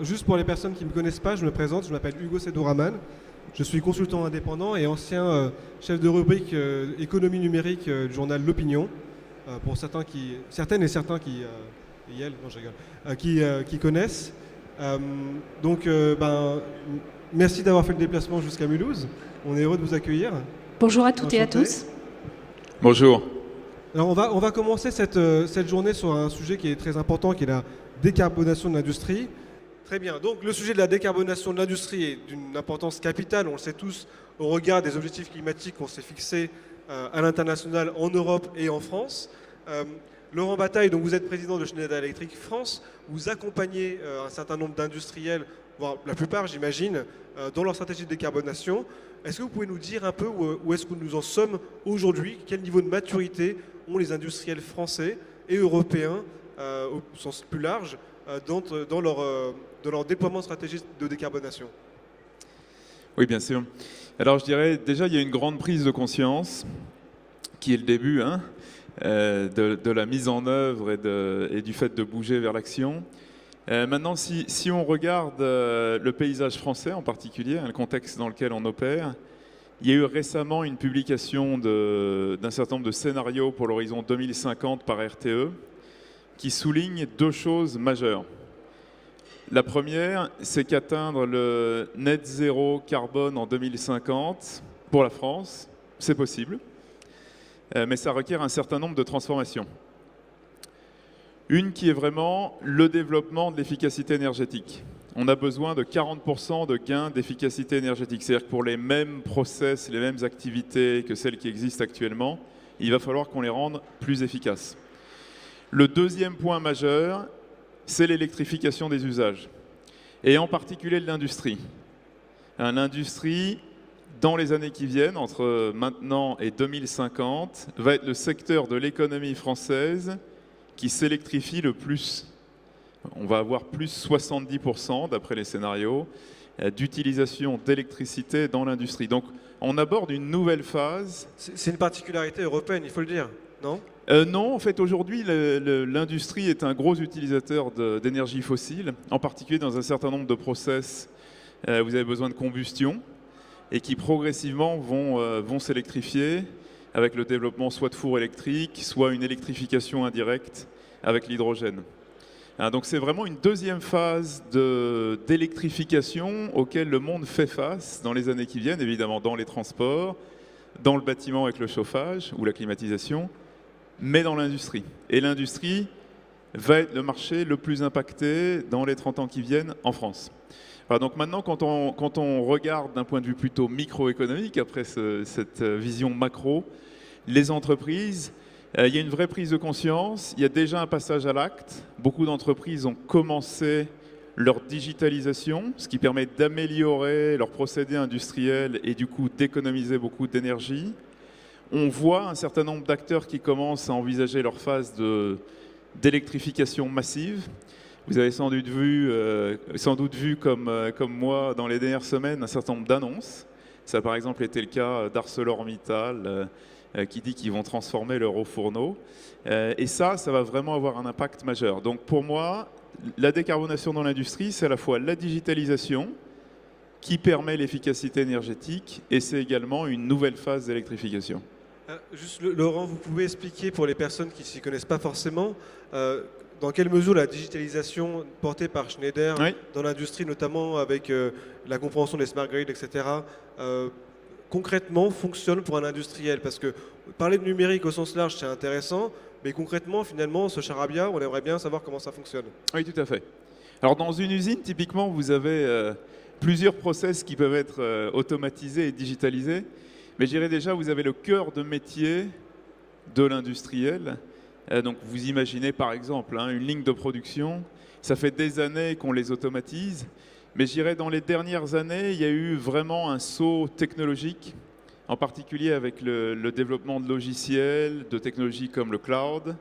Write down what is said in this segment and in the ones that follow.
juste pour les personnes qui ne me connaissent pas, je me présente, je m'appelle Hugo Sedouraman. Je suis consultant indépendant et ancien chef de rubrique économie numérique du journal L'Opinion. Pour certaines et certains et elles, non, je rigole, qui connaissent. Merci d'avoir fait le déplacement jusqu'à Mulhouse. On est heureux de vous accueillir. Bonjour à toutes et à Enchanté. tous. Bonjour. Alors on va commencer cette journée sur un sujet qui est très important, qui est la décarbonation de l'industrie. Très bien. Donc le sujet de la décarbonation de l'industrie est d'une importance capitale, on le sait tous, au regard des objectifs climatiques qu'on s'est fixés à l'international, en Europe et en France. Laurent Bataille, donc vous êtes président de Schneider Electric France, vous accompagnez un certain nombre d'industriels, voire la plupart j'imagine, dans leur stratégie de décarbonation. Est-ce que vous pouvez nous dire un peu où est-ce que nous en sommes aujourd'hui? Quel niveau de maturité ont les industriels français et européens, au sens plus large, dans leur déploiement stratégique de décarbonation? Oui, bien sûr. Alors, je dirais, déjà, il y a une grande prise de conscience, qui est le début de la mise en œuvre et du fait de bouger vers l'action. Maintenant, si on regarde le paysage français en particulier, le contexte dans lequel on opère, il y a eu récemment une publication d'un certain nombre de scénarios pour l'horizon 2050 par RTE, qui souligne deux choses majeures. La première, c'est qu'atteindre le net zéro carbone en 2050 pour la France, c'est possible, mais ça requiert un certain nombre de transformations. Une qui est vraiment le développement de l'efficacité énergétique. On a besoin de 40% de gains d'efficacité énergétique. C'est-à-dire que pour les mêmes process, les mêmes activités que celles qui existent actuellement, il va falloir qu'on les rende plus efficaces. Le deuxième point majeur, c'est l'électrification des usages, et en particulier de l'industrie. L'industrie, dans les années qui viennent, entre maintenant et 2050, va être le secteur de l'économie française qui s'électrifie le plus. On va avoir plus 70%, d'après les scénarios, d'utilisation d'électricité dans l'industrie. Donc, on aborde une nouvelle phase. C'est une particularité européenne, il faut le dire, non ? Non, en fait, aujourd'hui, l'industrie est un gros utilisateur d'énergie fossile, en particulier dans un certain nombre de process. Vous avez besoin de combustion et qui progressivement vont s'électrifier avec le développement soit de fours électriques, soit une électrification indirecte avec l'hydrogène. Donc c'est vraiment une deuxième phase d'électrification auquel le monde fait face dans les années qui viennent, évidemment dans les transports, dans le bâtiment avec le chauffage ou la climatisation, mais dans l'industrie. Et l'industrie va être le marché le plus impacté dans les 30 ans qui viennent en France. Alors donc maintenant, quand on regarde d'un point de vue plutôt microéconomique, après cette vision macro, les entreprises, il y a une vraie prise de conscience, il y a déjà un passage à l'acte. Beaucoup d'entreprises ont commencé leur digitalisation, ce qui permet d'améliorer leurs procédés industriels et du coup d'économiser beaucoup d'énergie. On voit un certain nombre d'acteurs qui commencent à envisager leur phase d'électrification massive. Vous avez sans doute vu comme moi dans les dernières semaines un certain nombre d'annonces. Ça a par exemple été le cas d'ArcelorMittal qui dit qu'ils vont transformer leur eau fourneau. Et ça va vraiment avoir un impact majeur. Donc pour moi, la décarbonation dans l'industrie, c'est à la fois la digitalisation qui permet l'efficacité énergétique et c'est également une nouvelle phase d'électrification. Juste, Laurent, vous pouvez expliquer pour les personnes qui ne s'y connaissent pas forcément dans quelle mesure la digitalisation portée par Schneider dans l'industrie, notamment avec la compréhension des smart grids, etc., concrètement fonctionne pour un industriel? Parce que parler de numérique au sens large, c'est intéressant, mais concrètement, finalement, ce charabia, on aimerait bien savoir comment ça fonctionne. Oui, tout à fait. Alors dans une usine, typiquement, vous avez plusieurs process qui peuvent être automatisés et digitalisés. Mais je dirais déjà, vous avez le cœur de métier de l'industriel. Donc vous imaginez par exemple une ligne de production, ça fait des années qu'on les automatise, mais je dirais dans les dernières années, il y a eu vraiment un saut technologique, en particulier avec le développement de logiciels, de technologies comme le cloud,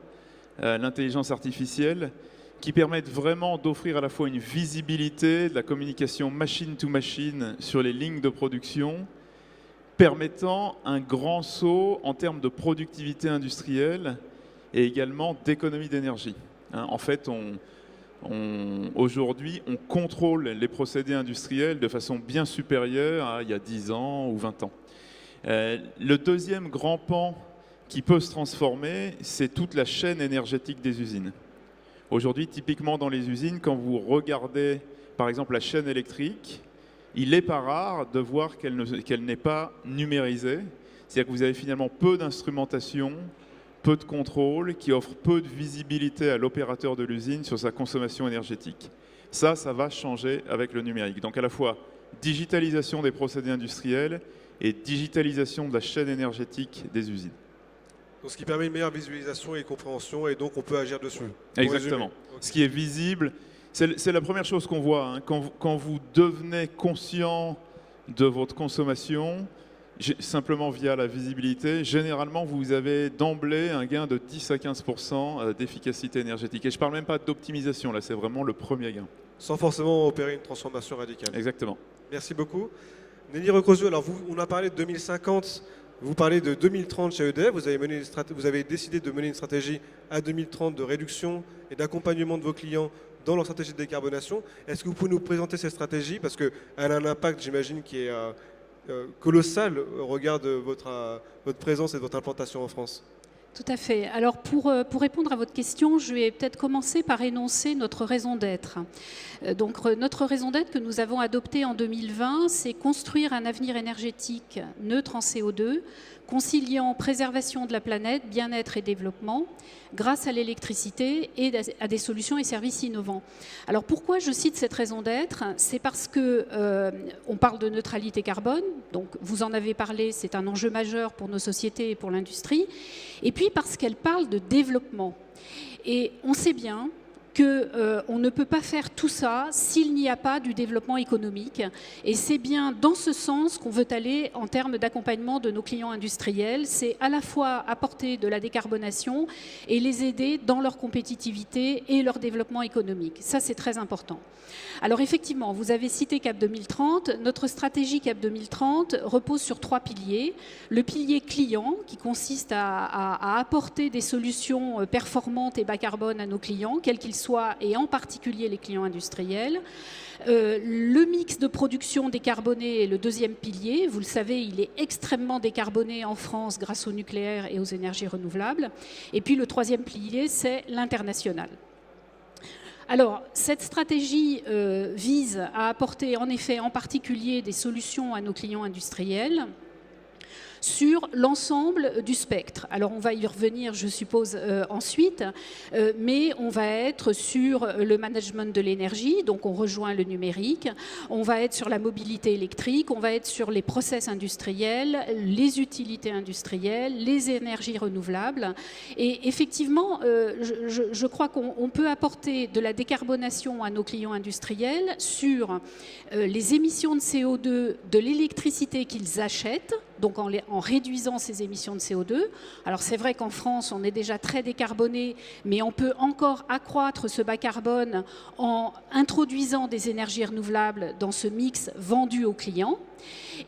l'intelligence artificielle, qui permettent vraiment d'offrir à la fois une visibilité de la communication machine-to-machine sur les lignes de production, permettant un grand saut en termes de productivité industrielle et également d'économie d'énergie. En fait, Aujourd'hui, on contrôle les procédés industriels de façon bien supérieure à il y a 10 ans ou 20 ans. Le deuxième grand pan qui peut se transformer, c'est toute la chaîne énergétique des usines. Aujourd'hui, typiquement dans les usines, quand vous regardez par exemple la chaîne électrique, il n'est pas rare de voir qu'elle n'est pas numérisée. C'est-à-dire que vous avez finalement peu d'instrumentation, peu de contrôle, qui offre peu de visibilité à l'opérateur de l'usine sur sa consommation énergétique. Ça va changer avec le numérique. Donc à la fois digitalisation des procédés industriels et digitalisation de la chaîne énergétique des usines. Donc, ce qui permet une meilleure visualisation et compréhension, et donc on peut agir dessus. Exactement. Okay. Ce qui est visible, c'est la première chose qu'on voit. Hein. Quand vous devenez conscient de votre consommation, simplement via la visibilité, généralement vous avez d'emblée un gain de 10 à 15% d'efficacité énergétique. Et je ne parle même pas d'optimisation, là c'est vraiment le premier gain. Sans forcément opérer une transformation radicale. Exactement. Merci beaucoup. Nelly Recrozio, alors on a parlé de 2050, vous parlez de 2030 chez EDF, vous avez décidé de mener une stratégie à 2030 de réduction et d'accompagnement de vos clients dans leur stratégie de décarbonation. Est-ce que vous pouvez nous présenter cette stratégie? Parce qu'elle a un impact, j'imagine, qui est colossal au regard de votre présence et de votre implantation en France. Tout à fait. Alors pour répondre à votre question, je vais peut-être commencer par énoncer notre raison d'être. Donc notre raison d'être que nous avons adoptée en 2020, c'est construire un avenir énergétique neutre en CO2, conciliant préservation de la planète, bien-être et développement, grâce à l'électricité et à des solutions et services innovants. Alors pourquoi je cite cette raison d'être? C'est parce que on parle de neutralité carbone, donc vous en avez parlé, c'est un enjeu majeur pour nos sociétés et pour l'industrie, et puis parce qu'elle parle de développement. Et on sait bien qu'on ne peut pas faire tout ça s'il n'y a pas du développement économique. Et c'est bien dans ce sens qu'on veut aller en termes d'accompagnement de nos clients industriels. C'est à la fois apporter de la décarbonation et les aider dans leur compétitivité et leur développement économique. Ça, c'est très important. Alors effectivement, vous avez cité CAP 2030. Notre stratégie CAP 2030 repose sur 3 piliers. Le pilier client, qui consiste à apporter des solutions performantes et bas carbone à nos clients, quels qu'ils soient, et en particulier les clients industriels. Le mix de production décarboné est le deuxième pilier. Vous le savez, il est extrêmement décarboné en France grâce au nucléaire et aux énergies renouvelables. Et puis le troisième pilier, c'est l'international. Alors, cette stratégie vise à apporter en effet en particulier des solutions à nos clients industriels sur l'ensemble du spectre. Alors on va y revenir, je suppose, ensuite, mais on va être sur le management de l'énergie, donc on rejoint le numérique, on va être sur la mobilité électrique, on va être sur les process industriels, les utilités industrielles, les énergies renouvelables. Et effectivement, je crois qu'on peut apporter de la décarbonation à nos clients industriels sur les émissions de CO2 de l'électricité qu'ils achètent, donc en réduisant ces émissions de CO2. Alors c'est vrai qu'en France, on est déjà très décarboné, mais on peut encore accroître ce bas carbone en introduisant des énergies renouvelables dans ce mix vendu aux clients.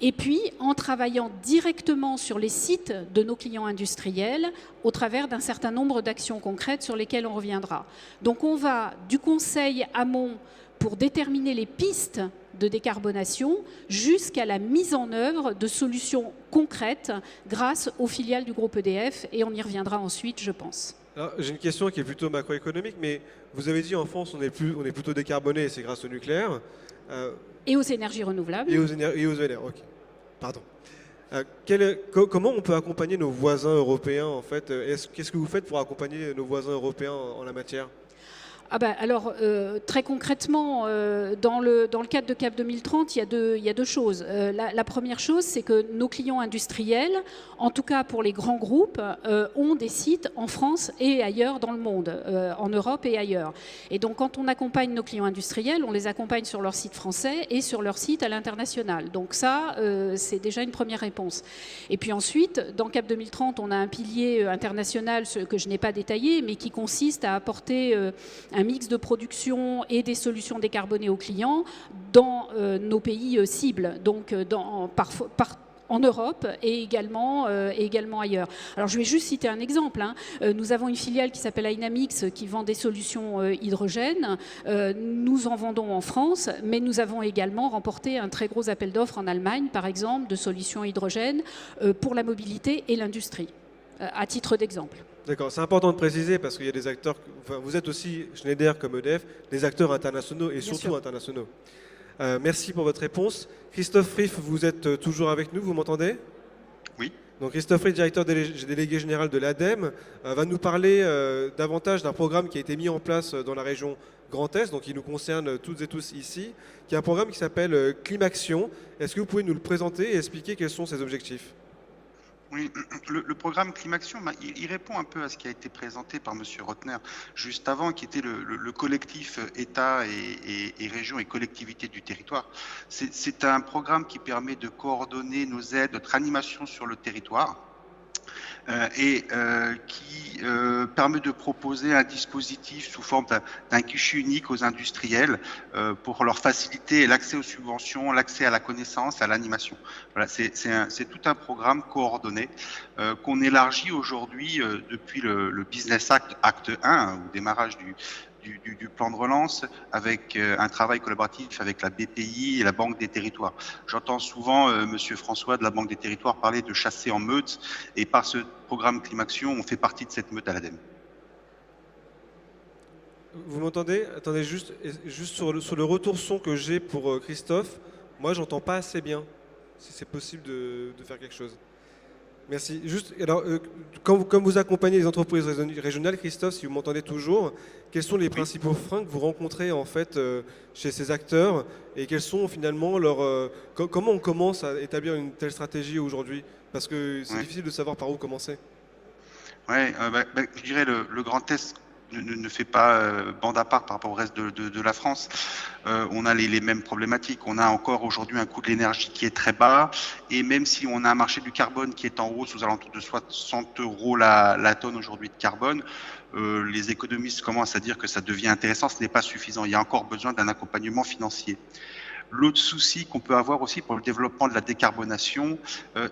Et puis en travaillant directement sur les sites de nos clients industriels au travers d'un certain nombre d'actions concrètes sur lesquelles on reviendra. Donc on va du conseil amont pour déterminer les pistes de décarbonation jusqu'à la mise en œuvre de solutions concrètes grâce aux filiales du groupe EDF, et on y reviendra ensuite, je pense. J'ai une question qui est plutôt macroéconomique, mais vous avez dit en France on est plutôt décarboné et c'est grâce au nucléaire. Et aux énergies renouvelables. Et aux énergies, ok. Pardon. Comment on peut accompagner nos voisins européens en fait? Qu'est-ce que vous faites pour accompagner nos voisins européens en la matière? Alors, très concrètement, dans le cadre de CAP 2030, il y a deux choses. La première chose, c'est que nos clients industriels, en tout cas pour les grands groupes, ont des sites en France et ailleurs dans le monde, en Europe et ailleurs. Et donc, quand on accompagne nos clients industriels, on les accompagne sur leur site français et sur leur site à l'international. Donc ça, c'est déjà une première réponse. Et puis ensuite, dans CAP 2030, on a un pilier international que je n'ai pas détaillé, mais qui consiste à apporter un mix de production et des solutions décarbonées aux clients dans nos pays cibles. Donc en Europe et également ailleurs. Alors je vais juste citer un exemple. Nous avons une filiale qui s'appelle Dynamix qui vend des solutions hydrogène. Nous en vendons en France, mais nous avons également remporté un très gros appel d'offres en Allemagne, par exemple, de solutions hydrogène pour la mobilité et l'industrie, à titre d'exemple. D'accord, c'est important de préciser parce qu'il y a des acteurs, enfin, vous êtes aussi Schneider comme EDF, des acteurs internationaux et surtout internationaux. Merci pour votre réponse. Christophe Riff, vous êtes toujours avec nous, vous m'entendez? Oui. Donc Christophe Riff, directeur délégué général de l'ADEME, va nous parler davantage d'un programme qui a été mis en place dans la région Grand Est, donc qui nous concerne toutes et tous ici, qui est un programme qui s'appelle Climaction. Est-ce que vous pouvez nous le présenter et expliquer quels sont ses objectifs? Oui, le programme Climaction, il répond un peu à ce qui a été présenté par M. Rotner juste avant, qui était le collectif État et régions et collectivités du territoire. C'est un programme qui permet de coordonner nos aides, notre animation sur le territoire. Qui permet de proposer un dispositif sous forme d'un guichet unique aux industriels pour leur faciliter l'accès aux subventions, l'accès à la connaissance, à l'animation. Voilà, c'est tout un programme coordonné qu'on élargit aujourd'hui depuis le Business Acte 1, au démarrage du plan de relance, avec un travail collaboratif avec la BPI et la Banque des Territoires. J'entends souvent Monsieur François de la Banque des Territoires parler de chasser en meute, et par ce programme Climaction, on fait partie de cette meute à l'ADEME. Vous m'entendez? Attendez, juste sur le retour son que j'ai pour Christophe, moi j'entends pas assez bien. Si c'est possible de faire quelque chose. Merci. Juste, alors, comme vous accompagnez les entreprises régionales, Christophe, si vous m'entendez toujours, quels sont les principaux freins que vous rencontrez en fait chez ces acteurs et quels sont finalement leurs... comment on commence à établir une telle stratégie aujourd'hui? Parce que c'est difficile de savoir par où commencer. Oui, je dirais le Grand Est ne fait pas bande à part par rapport au reste de la France. On a les mêmes problématiques. On a encore aujourd'hui un coût de l'énergie qui est très bas, et même si on a un marché du carbone qui est en hausse aux alentours de 60 € la tonne aujourd'hui de carbone, les économistes commencent à dire que ça devient intéressant, ce n'est pas suffisant. Il y a encore besoin d'un accompagnement financier. L'autre souci qu'on peut avoir aussi pour le développement de la décarbonation,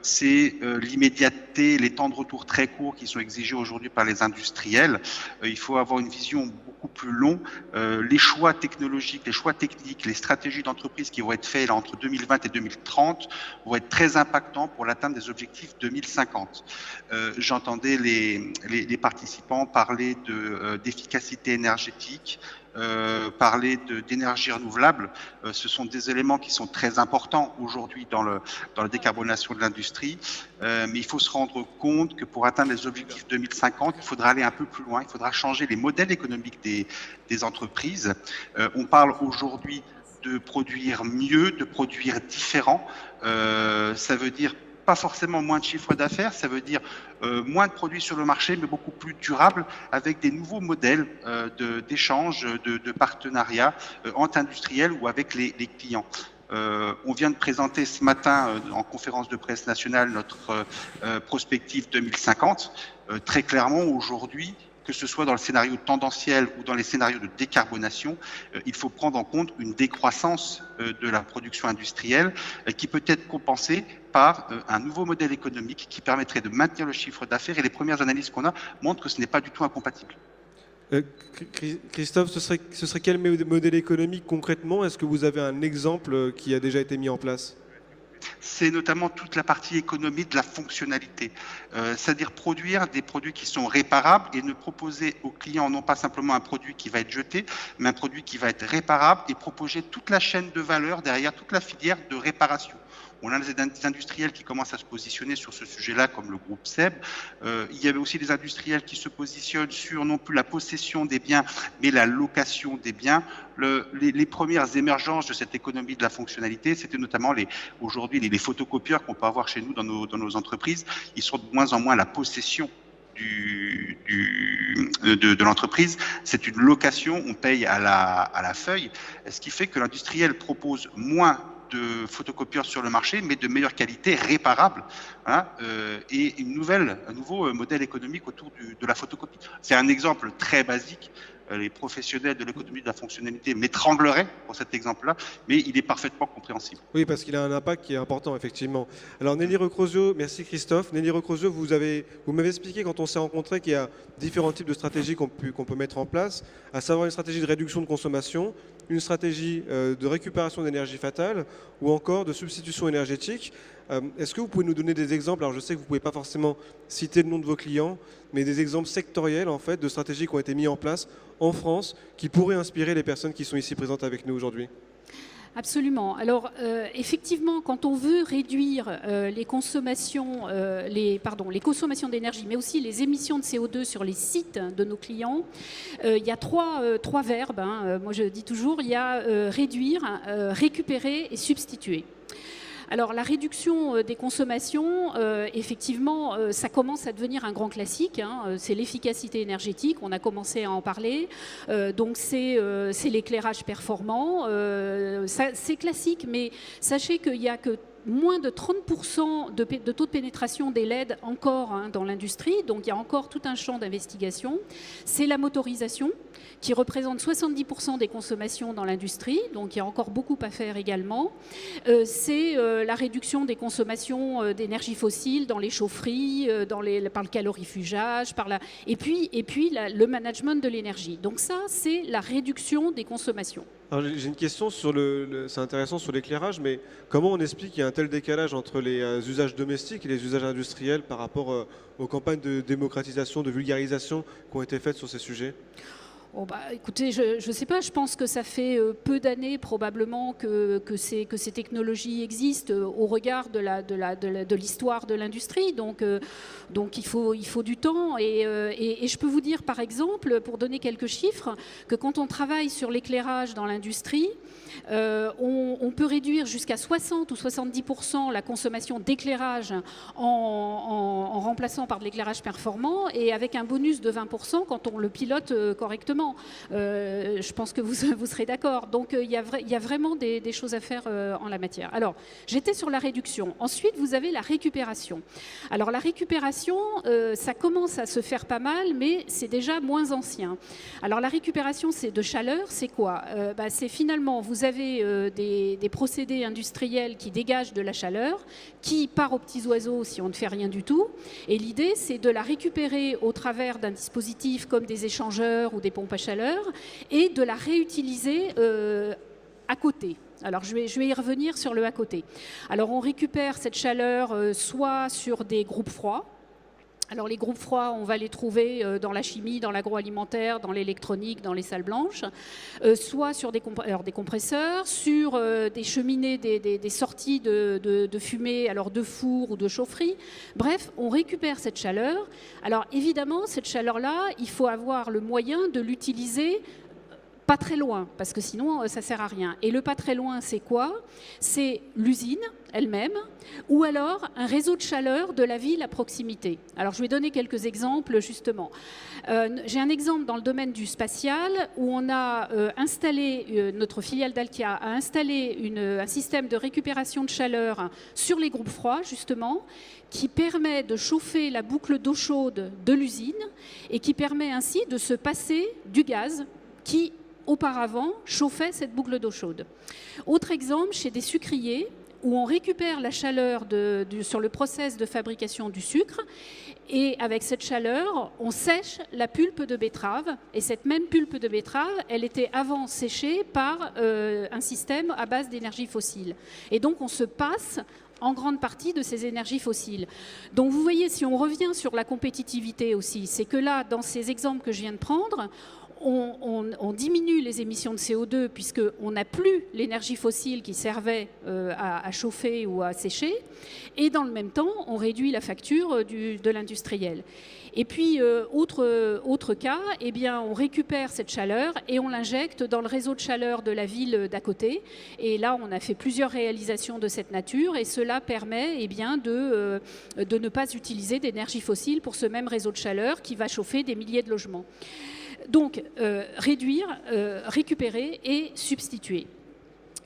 c'est l'immédiateté, les temps de retour très courts qui sont exigés aujourd'hui par les industriels. Il faut avoir une vision beaucoup plus longue. Les choix technologiques, les choix techniques, les stratégies d'entreprise qui vont être faits là, entre 2020 et 2030 vont être très impactants pour l'atteinte des objectifs 2050. J'entendais les participants parler d'efficacité énergétique, parler d'énergie renouvelable. Ce sont des éléments qui sont très importants aujourd'hui dans la décarbonation de l'industrie, mais il faut se rendre compte que pour atteindre les objectifs 2050, il faudra aller un peu plus loin, il faudra changer les modèles économiques des entreprises. On parle aujourd'hui de produire mieux, de produire différent. Ça veut dire pas forcément moins de chiffre d'affaires, ça veut dire moins de produits sur le marché, mais beaucoup plus durables, avec des nouveaux modèles d'échange, de partenariat entre industriels ou avec les clients. On vient de présenter ce matin en conférence de presse nationale notre prospective 2050. Très clairement, aujourd'hui, que ce soit dans le scénario tendanciel ou dans les scénarios de décarbonation, il faut prendre en compte une décroissance de la production industrielle qui peut être compensée par un nouveau modèle économique qui permettrait de maintenir le chiffre d'affaires, et les premières analyses qu'on a montrent que ce n'est pas du tout incompatible. Christophe, ce serait quel modèle économique concrètement? Est-ce que vous avez un exemple qui a déjà été mis en place? C'est notamment toute la partie économie de la fonctionnalité, c'est-à-dire produire des produits qui sont réparables et ne proposer aux clients non pas simplement un produit qui va être jeté, mais un produit qui va être réparable, et proposer toute la chaîne de valeur derrière, toute la filière de réparation. On a des industriels qui commencent à se positionner sur ce sujet-là, comme le groupe SEB. Il y avait aussi des industriels qui se positionnent sur non plus la possession des biens, mais la location des biens. Les premières émergences de cette économie de la fonctionnalité, c'était notamment aujourd'hui les photocopieurs qu'on peut avoir chez nous dans nos entreprises. Ils sont de moins en moins la possession de l'entreprise. C'est une location, on paye à la feuille, ce qui fait que l'industriel propose moins de photocopieurs sur le marché, mais de meilleure qualité, réparables, hein, et un nouveau modèle économique autour de la photocopie. C'est un exemple très basique, les professionnels de l'économie de la fonctionnalité m'étrangleraient pour cet exemple-là, mais il est parfaitement compréhensible. Oui, parce qu'il a un impact qui est important, effectivement. Alors Nelly Recrosio, merci Christophe. Nelly Recrosio, vous m'avez expliqué quand on s'est rencontrés qu'il y a différents types de stratégies qu'on peut mettre en place, à savoir une stratégie de réduction de consommation, une stratégie de récupération d'énergie fatale ou encore de substitution énergétique. Est-ce que vous pouvez nous donner des exemples? Alors je sais que vous ne pouvez pas forcément citer le nom de vos clients, mais des exemples sectoriels en fait, de stratégies qui ont été mises en place en France qui pourraient inspirer les personnes qui sont ici présentes avec nous aujourd'hui. Absolument. Alors, effectivement, quand on veut réduire les consommations d'énergie, mais aussi les émissions de CO2 sur les sites de nos clients, il y a trois verbes. Moi, je dis toujours, il y a réduire, récupérer et substituer. Alors la réduction des consommations, effectivement, ça commence à devenir un grand classique. C'est l'efficacité énergétique, on a commencé à en parler. Donc c'est l'éclairage performant. C'est classique, mais sachez qu'il n'y a que moins de 30% de taux de pénétration des LED encore dans l'industrie, donc il y a encore tout un champ d'investigation. C'est la motorisation qui représente 70% des consommations dans l'industrie, donc il y a encore beaucoup à faire également. C'est la réduction des consommations d'énergie fossile dans les chaufferies, par le calorifugage, et puis le management de l'énergie. Donc ça, c'est la réduction des consommations. Alors, j'ai une question sur c'est intéressant sur l'éclairage, mais comment on explique qu'il y a un tel décalage entre les usages domestiques et les usages industriels par rapport aux campagnes de démocratisation, de vulgarisation qui ont été faites sur ces sujets ? Oh écoutez, je ne sais pas, je pense que ça fait peu d'années probablement que ces technologies existent au regard de l'histoire de l'industrie. Donc il faut du temps. Et je peux vous dire par exemple, pour donner quelques chiffres, que quand on travaille sur l'éclairage dans l'industrie, on peut réduire jusqu'à 60 ou 70% la consommation d'éclairage en remplaçant par de l'éclairage performant et avec un bonus de 20% quand on le pilote correctement. Je pense que vous serez d'accord. Donc il y a vraiment des choses à faire en la matière. Alors, j'étais sur la réduction. Ensuite, vous avez la récupération. Alors la récupération, ça commence à se faire pas mal, mais c'est déjà moins ancien. Alors la récupération, c'est de chaleur, c'est quoi? C'est finalement, vous avez des procédés industriels qui dégagent de la chaleur, qui part aux petits oiseaux si on ne fait rien du tout. Et l'idée, c'est de la récupérer au travers d'un dispositif comme des échangeurs ou des pompes à chaleur et de la réutiliser à côté. Alors je vais y revenir sur le à côté. Alors on récupère cette chaleur soit sur des groupes froids. Alors les groupes froids, on va les trouver dans la chimie, dans l'agroalimentaire, dans l'électronique, dans les salles blanches, soit sur des compresseurs, sur des cheminées, des sorties de fumée, alors de four ou de chaufferie. Bref, on récupère cette chaleur. Alors évidemment, cette chaleur-là, il faut avoir le moyen de l'utiliser pas très loin, parce que sinon, ça ne sert à rien. Et le pas très loin, c'est quoi? C'est l'usine elle-même, ou alors un réseau de chaleur de la ville à proximité. Alors, je vais donner quelques exemples, justement. J'ai un exemple dans le domaine du spatial, où on a installé, notre filiale d'Alkia a installé un système de récupération de chaleur sur les groupes froids, justement, qui permet de chauffer la boucle d'eau chaude de l'usine, et qui permet ainsi de se passer du gaz qui auparavant chauffait cette boucle d'eau chaude. Autre exemple, chez des sucriers, où on récupère la chaleur sur le process de fabrication du sucre, et avec cette chaleur, on sèche la pulpe de betterave, et cette même pulpe de betterave, elle était avant séchée par un système à base d'énergie fossile. Et donc on se passe en grande partie de ces énergies fossiles. Donc vous voyez, si on revient sur la compétitivité aussi, c'est que là, dans ces exemples que je viens de prendre, on diminue les émissions de CO2 puisqu'on n'a plus l'énergie fossile qui servait à chauffer ou à sécher. Et dans le même temps, on réduit la facture de l'industriel. Et puis, autre cas, eh bien, on récupère cette chaleur et on l'injecte dans le réseau de chaleur de la ville d'à côté. Et là, on a fait plusieurs réalisations de cette nature et cela permet eh bien, de ne pas utiliser d'énergie fossile pour ce même réseau de chaleur qui va chauffer des milliers de logements. Donc, réduire, récupérer et substituer.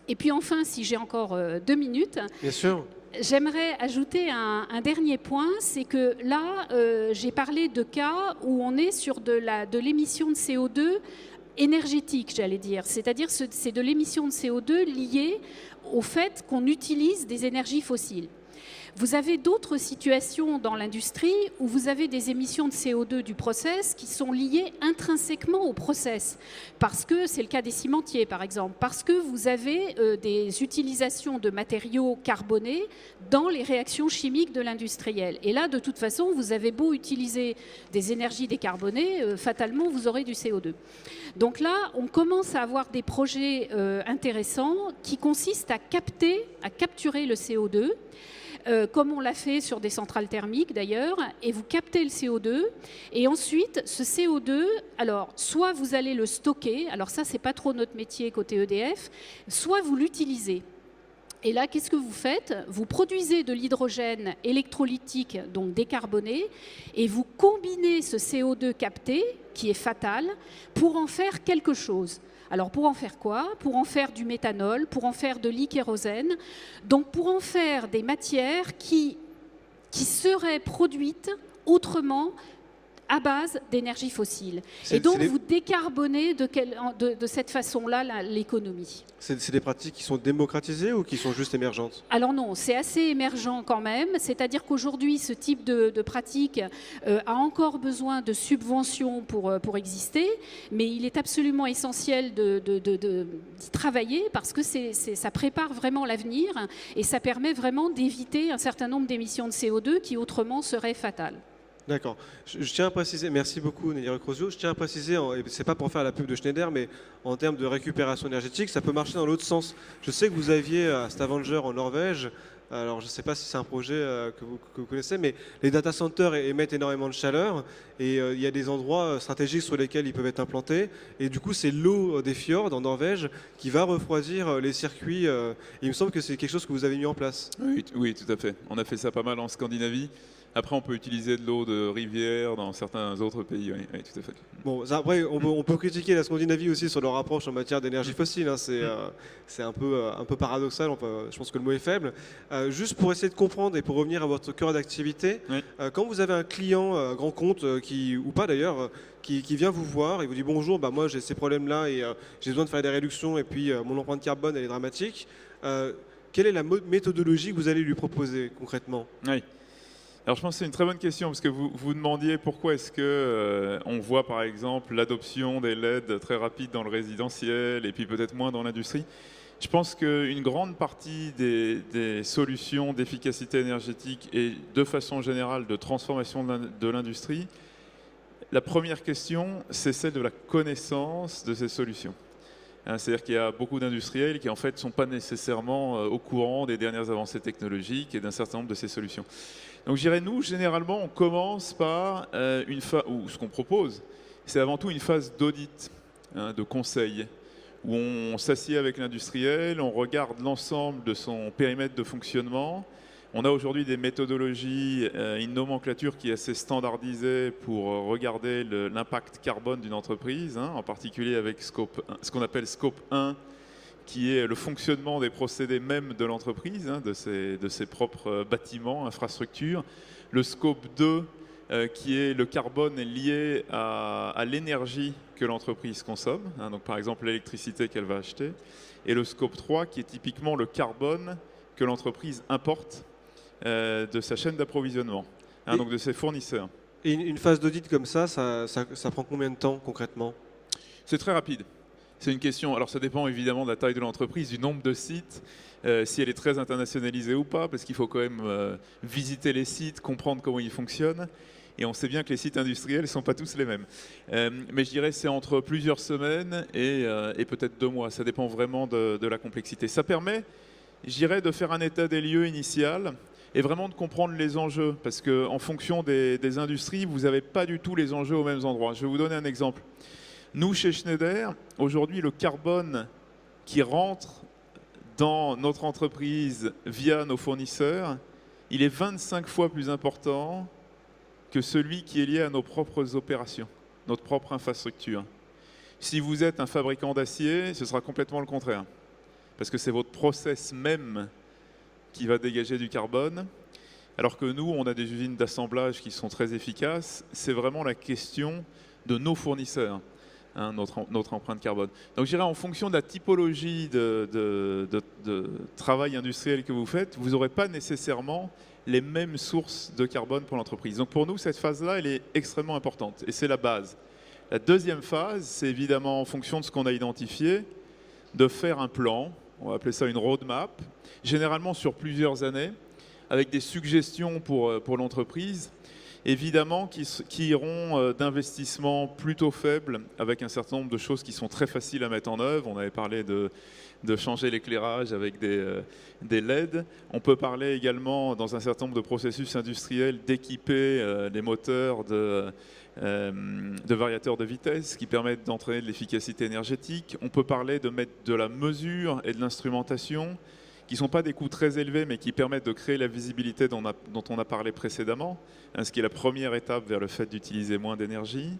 Et puis enfin, si j'ai encore 2 minutes, bien sûr. J'aimerais ajouter un dernier point, c'est que là, j'ai parlé de cas où on est sur de l'émission de CO2 énergétique, j'allais dire. C'est-à-dire c'est de l'émission de CO2 liée au fait qu'on utilise des énergies fossiles. Vous avez d'autres situations dans l'industrie où vous avez des émissions de CO2 du process qui sont liées intrinsèquement au process. Parce que c'est le cas des cimentiers, par exemple. Parce que vous avez des utilisations de matériaux carbonés dans les réactions chimiques de l'industriel. Et là, de toute façon, vous avez beau utiliser des énergies décarbonées, fatalement, vous aurez du CO2. Donc là, on commence à avoir des projets intéressants qui consistent à capturer le CO2. Comme on l'a fait sur des centrales thermiques d'ailleurs, et vous captez le CO2, et ensuite ce CO2, alors soit vous allez le stocker, alors ça c'est pas trop notre métier côté EDF, soit vous l'utilisez. Et là, qu'est-ce que vous faites? Vous produisez de l'hydrogène électrolytique, donc décarboné, et vous combinez ce CO2 capté, qui est fatal, pour en faire quelque chose. Alors pour en faire quoi? Pour en faire du méthanol, pour en faire de l'e-kérosène, donc pour en faire des matières qui seraient produites autrement à base d'énergie fossile. Et donc vous décarbonez de cette façon-là l'économie. C'est des pratiques qui sont démocratisées ou qui sont juste émergentes? Alors non, c'est assez émergent quand même. C'est-à-dire qu'aujourd'hui, ce type de pratique a encore besoin de subventions pour exister, mais il est absolument essentiel d'y travailler parce que ça prépare vraiment l'avenir et ça permet vraiment d'éviter un certain nombre d'émissions de CO2 qui autrement seraient fatales. D'accord. Je tiens à préciser, merci beaucoup Nelly Recrosio, je tiens à préciser, et c'est pas pour faire la pub de Schneider, mais en termes de récupération énergétique, ça peut marcher dans l'autre sens. Je sais que vous aviez à Stavanger en Norvège, alors je ne sais pas si c'est un projet que vous connaissez, mais les data centers émettent énormément de chaleur et il y a des endroits stratégiques sur lesquels ils peuvent être implantés. Et du coup, c'est l'eau des fjords en Norvège qui va refroidir les circuits. Il me semble que c'est quelque chose que vous avez mis en place. Oui, tout à fait. On a fait ça pas mal en Scandinavie. Après, on peut utiliser de l'eau de rivière dans certains autres pays, oui, tout à fait. Bon, après, on peut critiquer la Scandinavie aussi sur leur approche en matière d'énergie fossile. Hein. C'est un peu paradoxal, je pense que le mot est faible. Juste pour essayer de comprendre et pour revenir à votre cœur d'activité, Oui. Quand vous avez un client grand compte, ou pas d'ailleurs, qui vient vous voir et vous dit bonjour, moi j'ai ces problèmes-là et j'ai besoin de faire des réductions et puis mon empreinte carbone elle est dramatique, quelle est la méthodologie que vous allez lui proposer concrètement? Oui. Alors je pense que c'est une très bonne question parce que vous demandiez pourquoi est-ce que on voit par exemple l'adoption des LED très rapide dans le résidentiel et puis peut-être moins dans l'industrie. Je pense qu'une grande partie des solutions d'efficacité énergétique et de façon générale de transformation de l'industrie, la première question c'est celle de la connaissance de ces solutions. C'est-à-dire qu'il y a beaucoup d'industriels qui en fait ne sont pas nécessairement au courant des dernières avancées technologiques et d'un certain nombre de ces solutions. Donc je dirais, nous, généralement, on commence par ou ce qu'on propose, c'est avant tout une phase d'audit, de conseil, où on s'assied avec l'industriel, on regarde l'ensemble de son périmètre de fonctionnement. On a aujourd'hui des méthodologies, une nomenclature qui est assez standardisée pour regarder l'impact carbone d'une entreprise, en particulier avec ce qu'on appelle Scope 1, qui est le fonctionnement des procédés même de l'entreprise, de ses propres bâtiments, infrastructures. Le Scope 2, qui est le carbone lié à l'énergie que l'entreprise consomme, donc par exemple l'électricité qu'elle va acheter. Et le Scope 3, qui est typiquement le carbone que l'entreprise importe de sa chaîne d'approvisionnement, donc de ses fournisseurs. Et une phase d'audit comme ça prend combien de temps concrètement? C'est très rapide. C'est une question, alors ça dépend évidemment de la taille de l'entreprise, du nombre de sites, si elle est très internationalisée ou pas, parce qu'il faut quand même visiter les sites, comprendre comment ils fonctionnent. Et on sait bien que les sites industriels ne sont pas tous les mêmes. Mais je dirais que c'est entre plusieurs semaines et peut-être 2 mois. Ça dépend vraiment de la complexité. Ça permet, je dirais, de faire un état des lieux initial et vraiment de comprendre les enjeux. Parce qu'en fonction des industries, vous n'avez pas du tout les enjeux aux mêmes endroits. Je vais vous donner un exemple. Nous, chez Schneider, aujourd'hui, le carbone qui rentre dans notre entreprise via nos fournisseurs, il est 25 fois plus important que celui qui est lié à nos propres opérations, notre propre infrastructure. Si vous êtes un fabricant d'acier, ce sera complètement le contraire. Parce que c'est votre process même qui va dégager du carbone, alors que nous, on a des usines d'assemblage qui sont très efficaces. C'est vraiment la question de nos fournisseurs, hein, notre empreinte carbone. Donc je dirais en fonction de la typologie de travail industriel que vous faites, vous n'aurez pas nécessairement les mêmes sources de carbone pour l'entreprise. Donc pour nous, cette phase-là, elle est extrêmement importante et c'est la base. La deuxième phase, c'est évidemment en fonction de ce qu'on a identifié, de faire un plan, on va appeler ça une roadmap, généralement sur plusieurs années, avec des suggestions pour l'entreprise, évidemment qui iront d'investissements plutôt faibles, avec un certain nombre de choses qui sont très faciles à mettre en œuvre. On avait parlé de changer l'éclairage avec des LED. On peut parler également, dans un certain nombre de processus industriels, d'équiper les moteurs de variateurs de vitesse qui permettent d'entraîner de l'efficacité énergétique. On peut parler de mettre de la mesure et de l'instrumentation qui ne sont pas des coûts très élevés, mais qui permettent de créer la visibilité dont on a parlé précédemment, hein, ce qui est la première étape vers le fait d'utiliser moins d'énergie.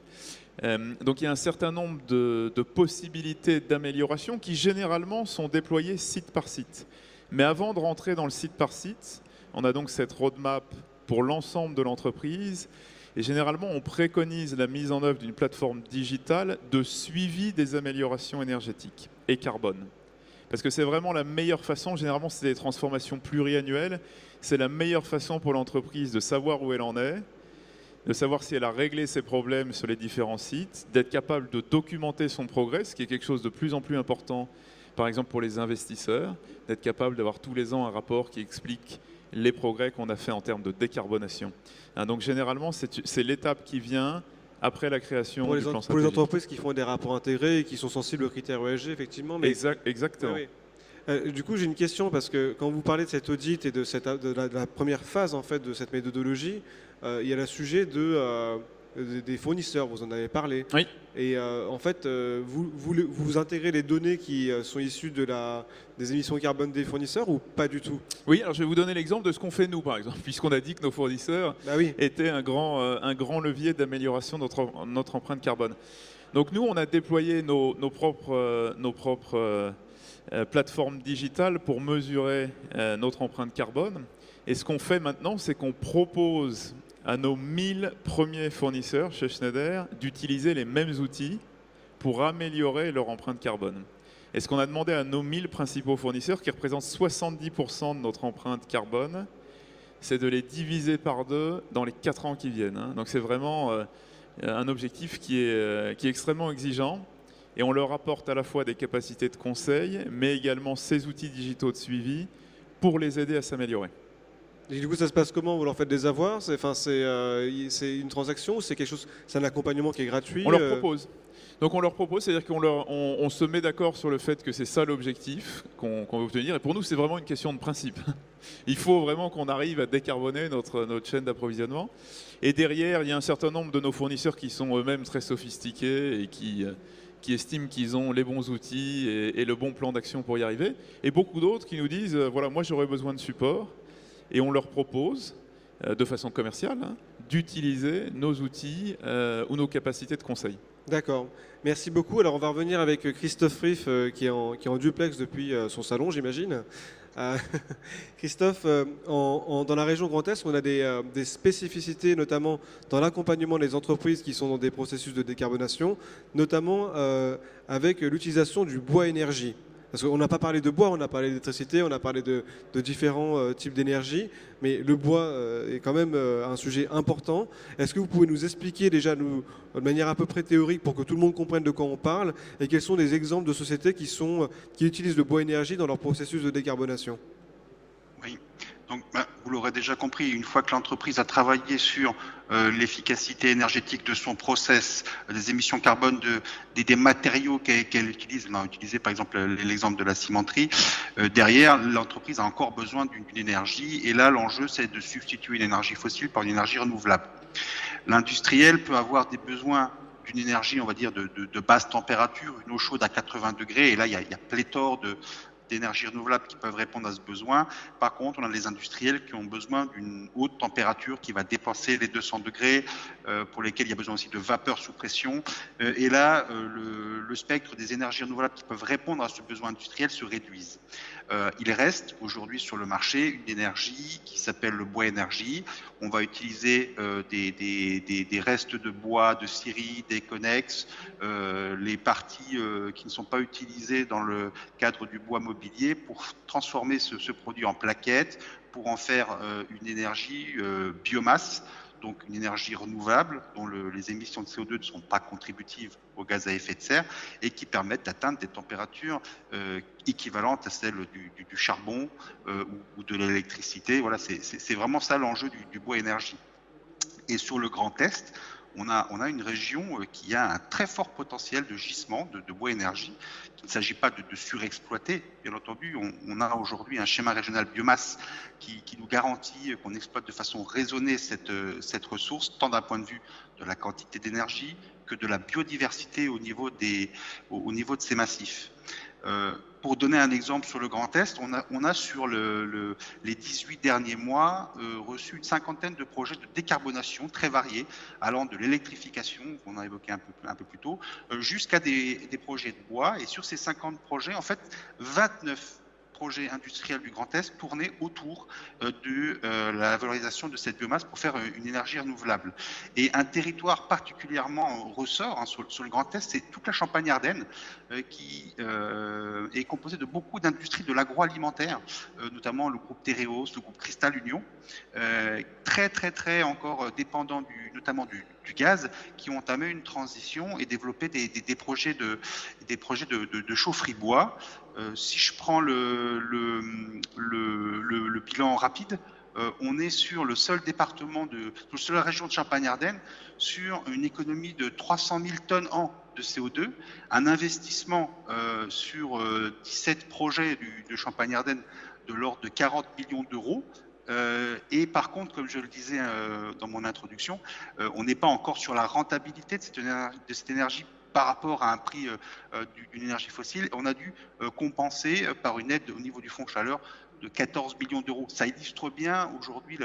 Donc il y a un certain nombre de possibilités d'amélioration qui généralement sont déployées site par site. Mais avant de rentrer dans le site par site, on a donc cette roadmap pour l'ensemble de l'entreprise. Et généralement, on préconise la mise en œuvre d'une plateforme digitale de suivi des améliorations énergétiques et carbone. Parce que c'est vraiment la meilleure façon, généralement c'est des transformations pluriannuelles, c'est la meilleure façon pour l'entreprise de savoir où elle en est, de savoir si elle a réglé ses problèmes sur les différents sites, d'être capable de documenter son progrès, ce qui est quelque chose de plus en plus important, par exemple pour les investisseurs, d'être capable d'avoir tous les ans un rapport qui explique les progrès qu'on a fait en termes de décarbonation. Hein, donc généralement, c'est l'étape qui vient après la création du plan stratégique. Pour les entreprises qui font des rapports intégrés et qui sont sensibles aux critères ESG, effectivement. Mais... Exactement. Oui, oui. Du coup, j'ai une question, parce que quand vous parlez de cet audit et de la première phase en fait, de cette méthodologie, il y a le sujet des fournisseurs, vous en avez parlé. Oui. Et en fait, vous intégrez les données qui sont issues des émissions carbone des fournisseurs ou pas du tout? Oui, alors je vais vous donner l'exemple de ce qu'on fait nous, par exemple, puisqu'on a dit que nos fournisseurs étaient un grand levier d'amélioration de notre empreinte carbone. Donc nous, on a déployé nos propres plateformes digitales pour mesurer notre empreinte carbone. Et ce qu'on fait maintenant, c'est qu'on propose à nos 1000 premiers fournisseurs chez Schneider d'utiliser les mêmes outils pour améliorer leur empreinte carbone. Et ce qu'on a demandé à nos 1000 principaux fournisseurs, qui représentent 70% de notre empreinte carbone, c'est de les diviser par 2 dans les 4 ans qui viennent. Hein. Donc c'est vraiment un objectif qui est extrêmement exigeant. Et on leur apporte à la fois des capacités de conseil, mais également ces outils digitaux de suivi pour les aider à s'améliorer. Et du coup, ça se passe comment? Vous leur faites des avoirs? C'est une transaction ou c'est quelque chose? C'est un accompagnement qui est gratuit? On leur propose. Donc on leur propose, c'est-à-dire qu'on se met d'accord sur le fait que c'est ça l'objectif qu'on veut obtenir. Et pour nous, c'est vraiment une question de principe. Il faut vraiment qu'on arrive à décarboner notre chaîne d'approvisionnement. Et derrière, il y a un certain nombre de nos fournisseurs qui sont eux-mêmes très sophistiqués et qui estiment qu'ils ont les bons outils et le bon plan d'action pour y arriver. Et beaucoup d'autres qui nous disent, voilà, moi j'aurais besoin de support. Et on leur propose, de façon commerciale, hein, d'utiliser nos outils ou nos capacités de conseil. D'accord. Merci beaucoup. Alors on va revenir avec Christophe Riff qui est en duplex depuis son salon, j'imagine. Christophe, dans la région Grand Est, on a des spécificités, notamment dans l'accompagnement des entreprises qui sont dans des processus de décarbonation, notamment avec l'utilisation du bois énergie. Parce qu'on n'a pas parlé de bois, on a parlé d'électricité, on a parlé de différents types d'énergie, mais le bois est quand même un sujet important. Est-ce que vous pouvez nous expliquer déjà de manière à peu près théorique pour que tout le monde comprenne de quoi on parle et quels sont les exemples de sociétés qui utilisent le bois énergie dans leur processus de décarbonation? Oui, donc vous l'aurez déjà compris, une fois que l'entreprise a travaillé sur l'efficacité énergétique de son process, des émissions carbone des matériaux qu'elle utilise, on a utilisé par exemple l'exemple de la cimenterie, derrière l'entreprise a encore besoin d'une énergie et là l'enjeu c'est de substituer une énergie fossile par une énergie renouvelable. L'industriel peut avoir des besoins d'une énergie, on va dire, de basse température, une eau chaude à 80 degrés et là il y a pléthore d'énergie renouvelable qui peuvent répondre à ce besoin. Par contre, on a les industriels qui ont besoin d'une haute température qui va dépasser les 200 degrés, pour lesquels il y a besoin aussi de vapeur sous pression. Et là, le spectre des énergies renouvelables qui peuvent répondre à ce besoin industriel se réduisent. Il reste aujourd'hui sur le marché une énergie qui s'appelle le bois énergie. On va utiliser des restes de bois, de scierie, des connexes, les parties qui ne sont pas utilisées dans le cadre du bois mobilier pour transformer ce produit en plaquettes, pour en faire une énergie biomasse, donc une énergie renouvelable dont les émissions de CO2 ne sont pas contributives aux gaz à effet de serre et qui permettent d'atteindre des températures équivalentes à celles du charbon ou de l'électricité. Voilà, c'est vraiment ça l'enjeu du bois énergie. Et sur le Grand Est, on a une région qui a un très fort potentiel de gisement de bois énergie. Il ne s'agit pas de surexploiter. Bien entendu, on a aujourd'hui un schéma régional biomasse qui nous garantit qu'on exploite de façon raisonnée cette ressource, tant d'un point de vue de la quantité d'énergie que de la biodiversité au niveau de ces massifs. Pour donner un exemple sur le Grand Est, on a sur les 18 derniers mois reçu une cinquantaine de projets de décarbonation très variés, allant de l'électrification, qu'on a évoqué un peu plus tôt, jusqu'à des projets de bois. Et sur ces 50 projets, en fait, 29 projets industriels du Grand Est tournaient autour de la valorisation de cette biomasse pour faire une énergie renouvelable. Et un territoire particulièrement ressort sur le Grand Est, c'est toute la Champagne-Ardenne qui est composée de beaucoup d'industries de l'agroalimentaire, notamment le groupe Tereos, le groupe Cristal Union, très encore dépendants notamment du gaz, qui ont entamé une transition et développé des projets de chaufferie bois. Si je prends le bilan rapide, on est sur le seul département sur la région de Champagne-Ardenne sur une économie de 300 000 tonnes an de CO2, un investissement sur 17 projets de Champagne-Ardenne de l'ordre de 40 millions d'euros. Et par contre, comme je le disais dans mon introduction, on n'est pas encore sur la rentabilité de cette énergie par rapport à un prix d'une énergie fossile. On a dû compenser par une aide au niveau du fonds chaleur de 14 millions d'euros. Ça illustre bien aujourd'hui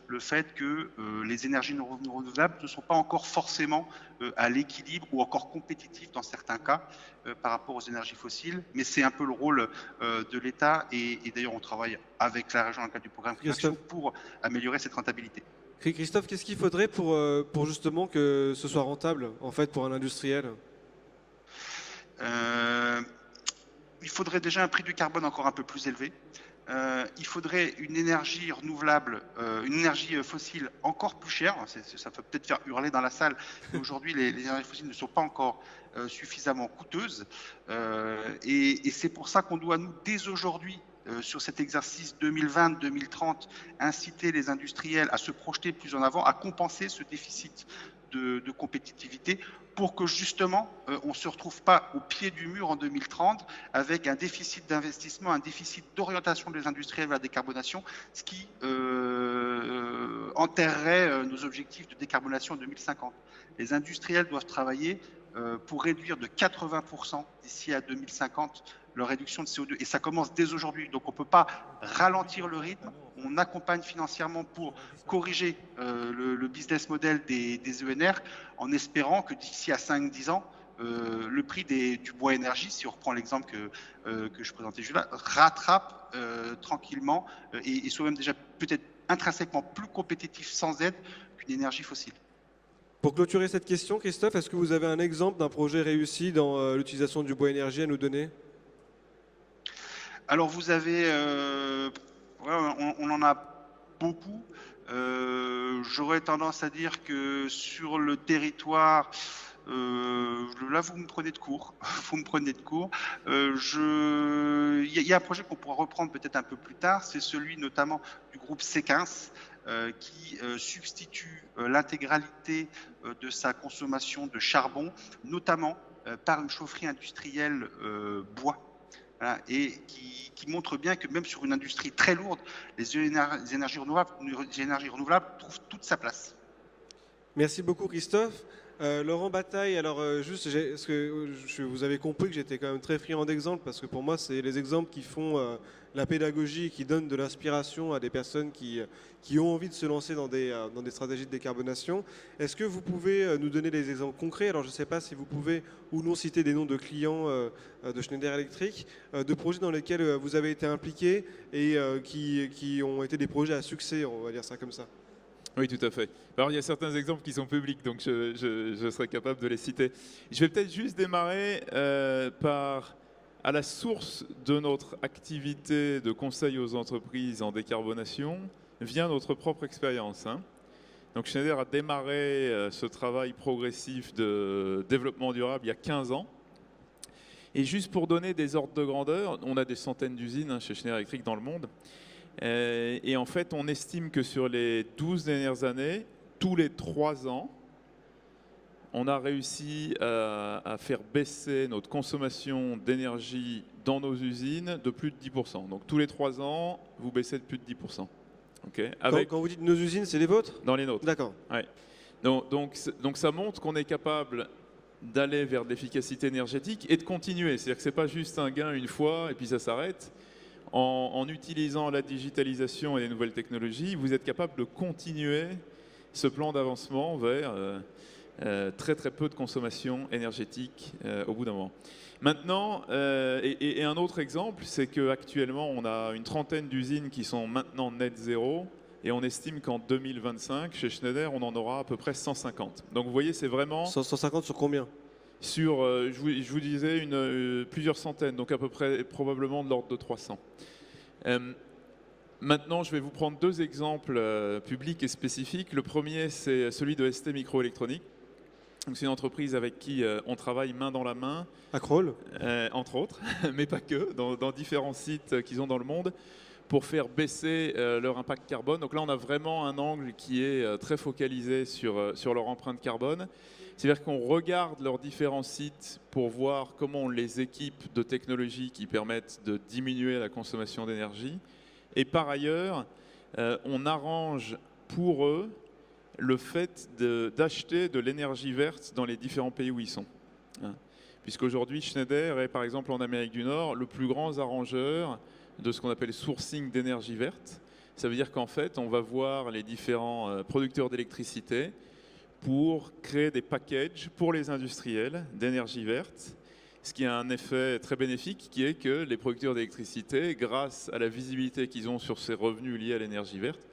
le fait que les énergies renouvelables ne sont pas encore forcément à l'équilibre ou encore compétitives dans certains cas par rapport aux énergies fossiles. Mais c'est un peu le rôle de l'État et d'ailleurs on travaille avec la région dans le cadre du programme Création pour améliorer cette rentabilité. Christophe, qu'est-ce qu'il faudrait pour justement que ce soit rentable en fait pour un industriel ? Il faudrait déjà un prix du carbone encore un peu plus élevé. Il faudrait une énergie renouvelable, une énergie fossile encore plus chère. Ça peut peut-être faire hurler dans la salle, mais aujourd'hui les énergies fossiles ne sont pas encore suffisamment coûteuses. Et c'est pour ça qu'on doit, nous, dès aujourd'hui, sur cet exercice 2020-2030, inciter les industriels à se projeter plus en avant, à compenser ce déficit de compétitivité pour que justement on ne se retrouve pas au pied du mur en 2030 avec un déficit d'investissement, un déficit d'orientation des industriels vers la décarbonation, ce qui enterrerait nos objectifs de décarbonation en 2050. Les industriels doivent travailler pour réduire de 80% d'ici à 2050 leur réduction de CO2. Et ça commence dès aujourd'hui. Donc on ne peut pas ralentir le rythme. On accompagne financièrement pour corriger le business model des ENR en espérant que d'ici à 5-10 ans, le prix du bois énergie, si on reprend l'exemple que je présentais juste là, rattrape tranquillement et soit même déjà peut-être intrinsèquement plus compétitif sans aide qu'une énergie fossile. Pour clôturer cette question, Christophe, est-ce que vous avez un exemple d'un projet réussi dans l'utilisation du bois énergie à nous donner ? Alors vous avez, on en a beaucoup. J'aurais tendance à dire que sur le territoire, là vous me prenez de court. Il y a un projet qu'on pourra reprendre peut-être un peu plus tard, c'est celui notamment du groupe C15 qui substitue l'intégralité de sa consommation de charbon, notamment par une chaufferie industrielle bois. Voilà, et qui montre bien que même sur une industrie très lourde, les énergies renouvelables trouvent toute sa place. Merci beaucoup Christophe. Laurent Bataille, alors juste, est-ce que vous avez compris que j'étais quand même très friand d'exemples, parce que pour moi, c'est les exemples qui font la pédagogie, qui donnent de l'inspiration à des personnes qui ont envie de se lancer dans des stratégies de décarbonation. Est-ce que vous pouvez nous donner des exemples concrets? Alors, je ne sais pas si vous pouvez ou non citer des noms de clients de Schneider Electric, de projets dans lesquels vous avez été impliqué et qui ont été des projets à succès, on va dire ça comme ça. Oui, tout à fait. Alors, il y a certains exemples qui sont publics, donc je serai capable de les citer. Je vais peut-être juste démarrer par, à la source de notre activité de conseil aux entreprises en décarbonation, vient notre propre expérience. Donc, Schneider a démarré ce travail progressif de développement durable il y a 15 ans. Et juste pour donner des ordres de grandeur, on a des centaines d'usines chez Schneider Electric dans le monde. Et en fait, on estime que sur les 12 dernières années, tous les 3 ans, on a réussi à faire baisser notre consommation d'énergie dans nos usines de plus de 10%. Donc tous les 3 ans, vous baissez de plus de 10%. Okay, quand vous dites nos usines, c'est les vôtres? Dans les nôtres. D'accord. Ouais. Donc ça montre qu'on est capable d'aller vers de l'efficacité énergétique et de continuer. C'est-à-dire que ce n'est pas juste un gain une fois et puis ça s'arrête. En utilisant la digitalisation et les nouvelles technologies, vous êtes capable de continuer ce plan d'avancement vers très très peu de consommation énergétique au bout d'un moment. Maintenant, et un autre exemple, c'est qu'actuellement, on a une trentaine d'usines qui sont maintenant net zéro, et on estime qu'en 2025, chez Schneider, on en aura à peu près 150. Donc vous voyez, c'est vraiment... 150 sur combien? Sur, je vous disais, plusieurs centaines, donc à peu près probablement de l'ordre de 300. Maintenant, je vais vous prendre 2 exemples publics et spécifiques. Le premier, c'est celui de ST Microélectronique. C'est une entreprise avec qui on travaille main dans la main. À Crolles entre autres, mais pas que, dans différents sites qu'ils ont dans le monde, pour faire baisser leur impact carbone. Donc là, on a vraiment un angle qui est très focalisé sur leur empreinte carbone. C'est-à-dire qu'on regarde leurs différents sites pour voir comment on les équipe de technologies qui permettent de diminuer la consommation d'énergie. Et par ailleurs, on arrange pour eux le fait d'acheter de l'énergie verte dans les différents pays où ils sont. Puisqu'aujourd'hui, Schneider est par exemple en Amérique du Nord le plus grand arrangeur de ce qu'on appelle sourcing d'énergie verte. Ça veut dire qu'en fait, on va voir les différents producteurs d'électricité pour créer des packages pour les industriels d'énergie verte, ce qui a un effet très bénéfique qui est que les producteurs d'électricité, grâce à la visibilité qu'ils ont sur ces revenus liés à l'énergie verte,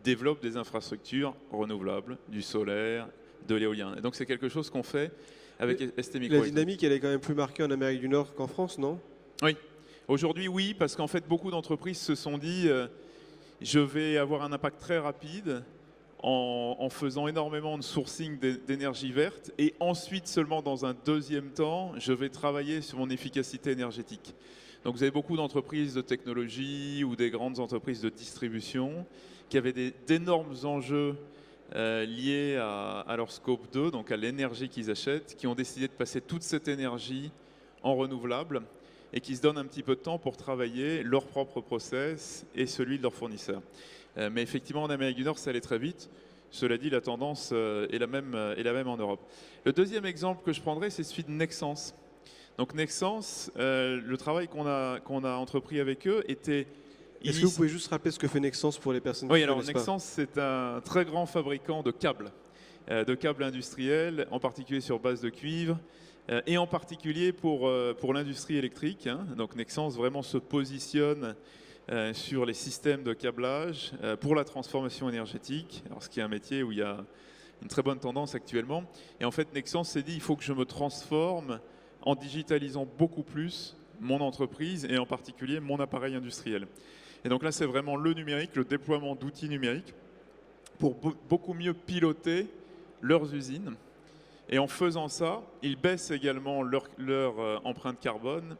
développent des infrastructures renouvelables, du solaire, de l'éolien. Et donc c'est quelque chose qu'on fait avec ST Micro. La dynamique, elle est quand même plus marquée en Amérique du Nord qu'en France, non? Oui. Aujourd'hui, oui, parce qu'en fait, beaucoup d'entreprises se sont dit je vais avoir un impact très rapide en faisant énormément de sourcing d'énergie verte et ensuite, seulement dans un deuxième temps, je vais travailler sur mon efficacité énergétique. Donc vous avez beaucoup d'entreprises de technologie ou des grandes entreprises de distribution qui avaient d'énormes enjeux liés à leur scope 2, donc à l'énergie qu'ils achètent, qui ont décidé de passer toute cette énergie en renouvelable et qui se donnent un petit peu de temps pour travailler leur propre process et celui de leurs fournisseurs. Mais effectivement, en Amérique du Nord, ça allait très vite. Cela dit, la tendance est la même en Europe. Le deuxième exemple que je prendrai, c'est celui de Nexans. Donc Nexans, le travail qu'on a entrepris avec eux était... Est-ce que vous pouvez juste rappeler ce que fait Nexans pour les personnes qui ne connaissent pas? Oui, alors Nexans, c'est un très grand fabricant de câbles industriels, en particulier sur base de cuivre, et en particulier pour l'industrie électrique. Donc Nexans vraiment se positionne sur les systèmes de câblage pour la transformation énergétique, alors ce qui est un métier où il y a une très bonne tendance actuellement. Et en fait, Nexans s'est dit il faut que je me transforme en digitalisant beaucoup plus mon entreprise et en particulier mon appareil industriel. Et donc là, c'est vraiment le numérique, le déploiement d'outils numériques pour beaucoup mieux piloter leurs usines. Et en faisant ça, ils baissent également leur empreinte carbone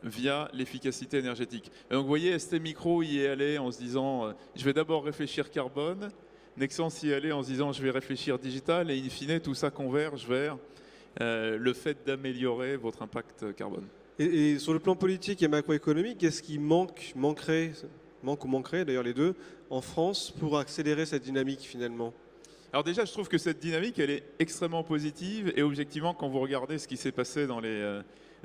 via l'efficacité énergétique. Et donc vous voyez, ST Micro y est allé en se disant je vais d'abord réfléchir carbone, Nexans y est allé en se disant je vais réfléchir digital, et in fine tout ça converge vers le fait d'améliorer votre impact carbone. Et sur le plan politique et macroéconomique, qu'est-ce qui manquerait d'ailleurs les deux, en France pour accélérer cette dynamique finalement? Alors déjà, je trouve que cette dynamique, elle est extrêmement positive et objectivement, quand vous regardez ce qui s'est passé dans les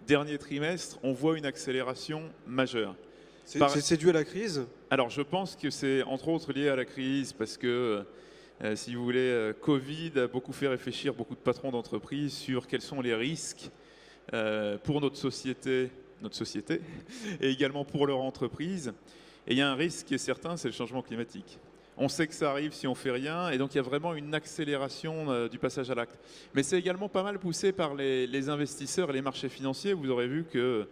derniers trimestres, on voit une accélération majeure. C'est dû à la crise? Alors je pense que c'est entre autres lié à la crise parce que, si vous voulez, Covid a beaucoup fait réfléchir beaucoup de patrons d'entreprises sur quels sont les risques pour notre société et également pour leur entreprise. Et il y a un risque qui est certain, c'est le changement climatique. On sait que ça arrive si on fait rien, et donc il y a vraiment une accélération du passage à l'acte. Mais c'est également pas mal poussé par les investisseurs et les marchés financiers. Vous aurez vu que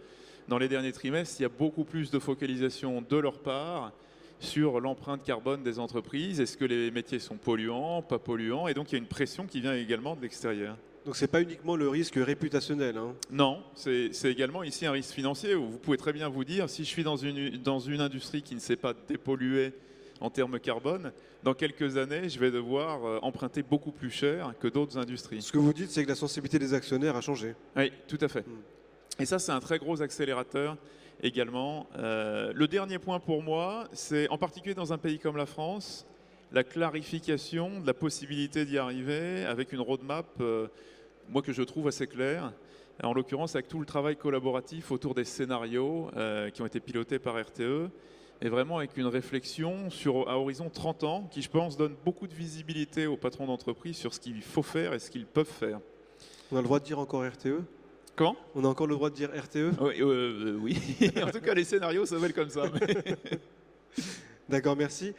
dans les derniers trimestres, il y a beaucoup plus de focalisation de leur part sur l'empreinte carbone des entreprises. Est-ce que les métiers sont polluants, pas polluants? Et donc il y a une pression qui vient également de l'extérieur. Donc c'est pas uniquement le risque réputationnel, hein. Non, c'est également ici un risque financier où vous pouvez très bien vous dire, si je suis dans une industrie qui ne sait pas dépolluer en termes carbone, dans quelques années, je vais devoir emprunter beaucoup plus cher que d'autres industries. Ce que vous dites, c'est que la sensibilité des actionnaires a changé. Oui, tout à fait. Et ça, c'est un très gros accélérateur également. Le dernier point pour moi, c'est en particulier dans un pays comme la France, la clarification de la possibilité d'y arriver avec une roadmap, moi que je trouve assez claire, en l'occurrence avec tout le travail collaboratif autour des scénarios qui ont été pilotés par RTE, et vraiment avec une réflexion à horizon 30 ans qui, je pense, donne beaucoup de visibilité aux patrons d'entreprise sur ce qu'il faut faire et ce qu'ils peuvent faire. On a le droit de dire encore RTE? Comment? On a encore le droit de dire RTE? Oui. En tout cas, les scénarios s'appellent comme ça. D'accord, merci.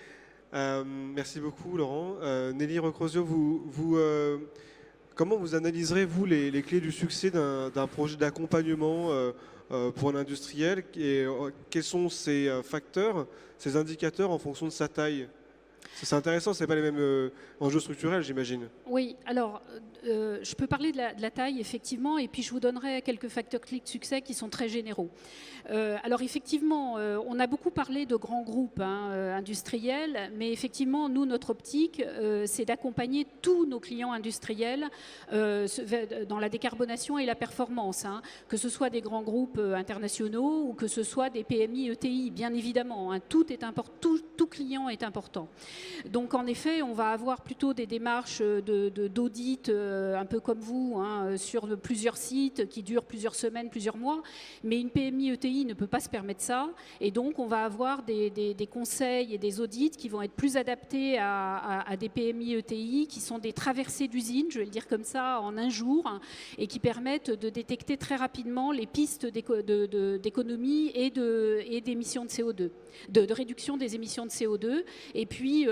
Merci beaucoup, Laurent. Nelly Recrosio, comment vous analyserez, vous, les clés du succès d'un projet d'accompagnement pour un industriel et quels sont ces facteurs, ces indicateurs en fonction de sa taille? C'est intéressant, ce n'est pas les mêmes enjeux structurels, j'imagine. Oui, alors je peux parler de la taille, effectivement, et puis je vous donnerai quelques facteurs clés de succès qui sont très généraux. Alors effectivement, on a beaucoup parlé de grands groupes industriels, mais effectivement, nous, notre optique, c'est d'accompagner tous nos clients industriels dans la décarbonation et la performance, que ce soit des grands groupes internationaux ou que ce soit des PMI, ETI, bien évidemment. Tout client est important. Donc en effet, on va avoir plutôt des démarches d'audit, un peu comme vous, sur plusieurs sites qui durent plusieurs semaines, plusieurs mois, mais une PMI ETI ne peut pas se permettre ça, et donc on va avoir des conseils et des audits qui vont être plus adaptés à des PMI ETI qui sont des traversées d'usines, je vais le dire comme ça, en un jour, et qui permettent de détecter très rapidement les pistes d'économie et d'émissions de CO2, de réduction des émissions de CO2, et puis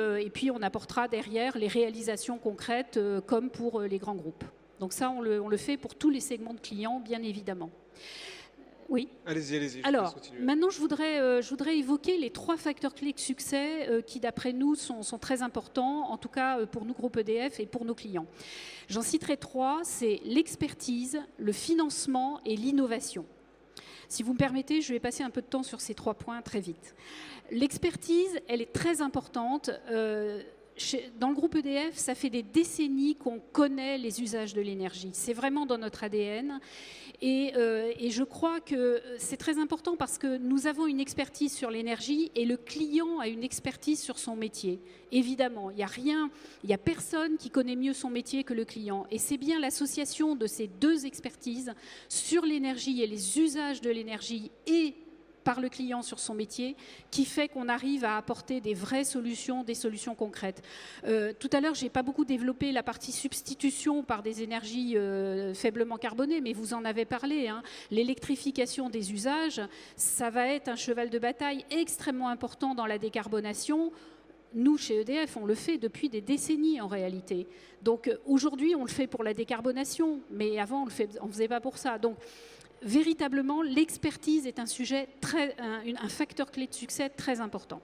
on apportera derrière les réalisations concrètes comme pour les grands groupes. Donc ça, on le fait pour tous les segments de clients, bien évidemment. Oui. Allez-y. Alors, maintenant, je voudrais évoquer les 3 facteurs clés de succès qui, d'après nous, sont très importants, en tout cas pour nous, groupe EDF, et pour nos clients. J'en citerai 3, c'est l'expertise, le financement et l'innovation. Si vous me permettez, je vais passer un peu de temps sur ces 3 points très vite. L'expertise, elle est très importante. Dans le groupe EDF, ça fait des décennies qu'on connaît les usages de l'énergie. C'est vraiment dans notre ADN. Et je crois que c'est très important parce que nous avons une expertise sur l'énergie et le client a une expertise sur son métier. Évidemment, il n'y a personne qui connaît mieux son métier que le client. Et c'est bien l'association de ces 2 expertises sur l'énergie et les usages de l'énergie et par le client sur son métier, qui fait qu'on arrive à apporter des vraies solutions, des solutions concrètes. Tout à l'heure, je n'ai pas beaucoup développé la partie substitution par des énergies faiblement carbonées, mais vous en avez parlé. L'électrification des usages, ça va être un cheval de bataille extrêmement important dans la décarbonation. Nous, chez EDF, on le fait depuis des décennies en réalité. Donc aujourd'hui, on le fait pour la décarbonation, mais avant, on ne faisait pas pour ça. Donc, véritablement, l'expertise est un facteur clé de succès très important.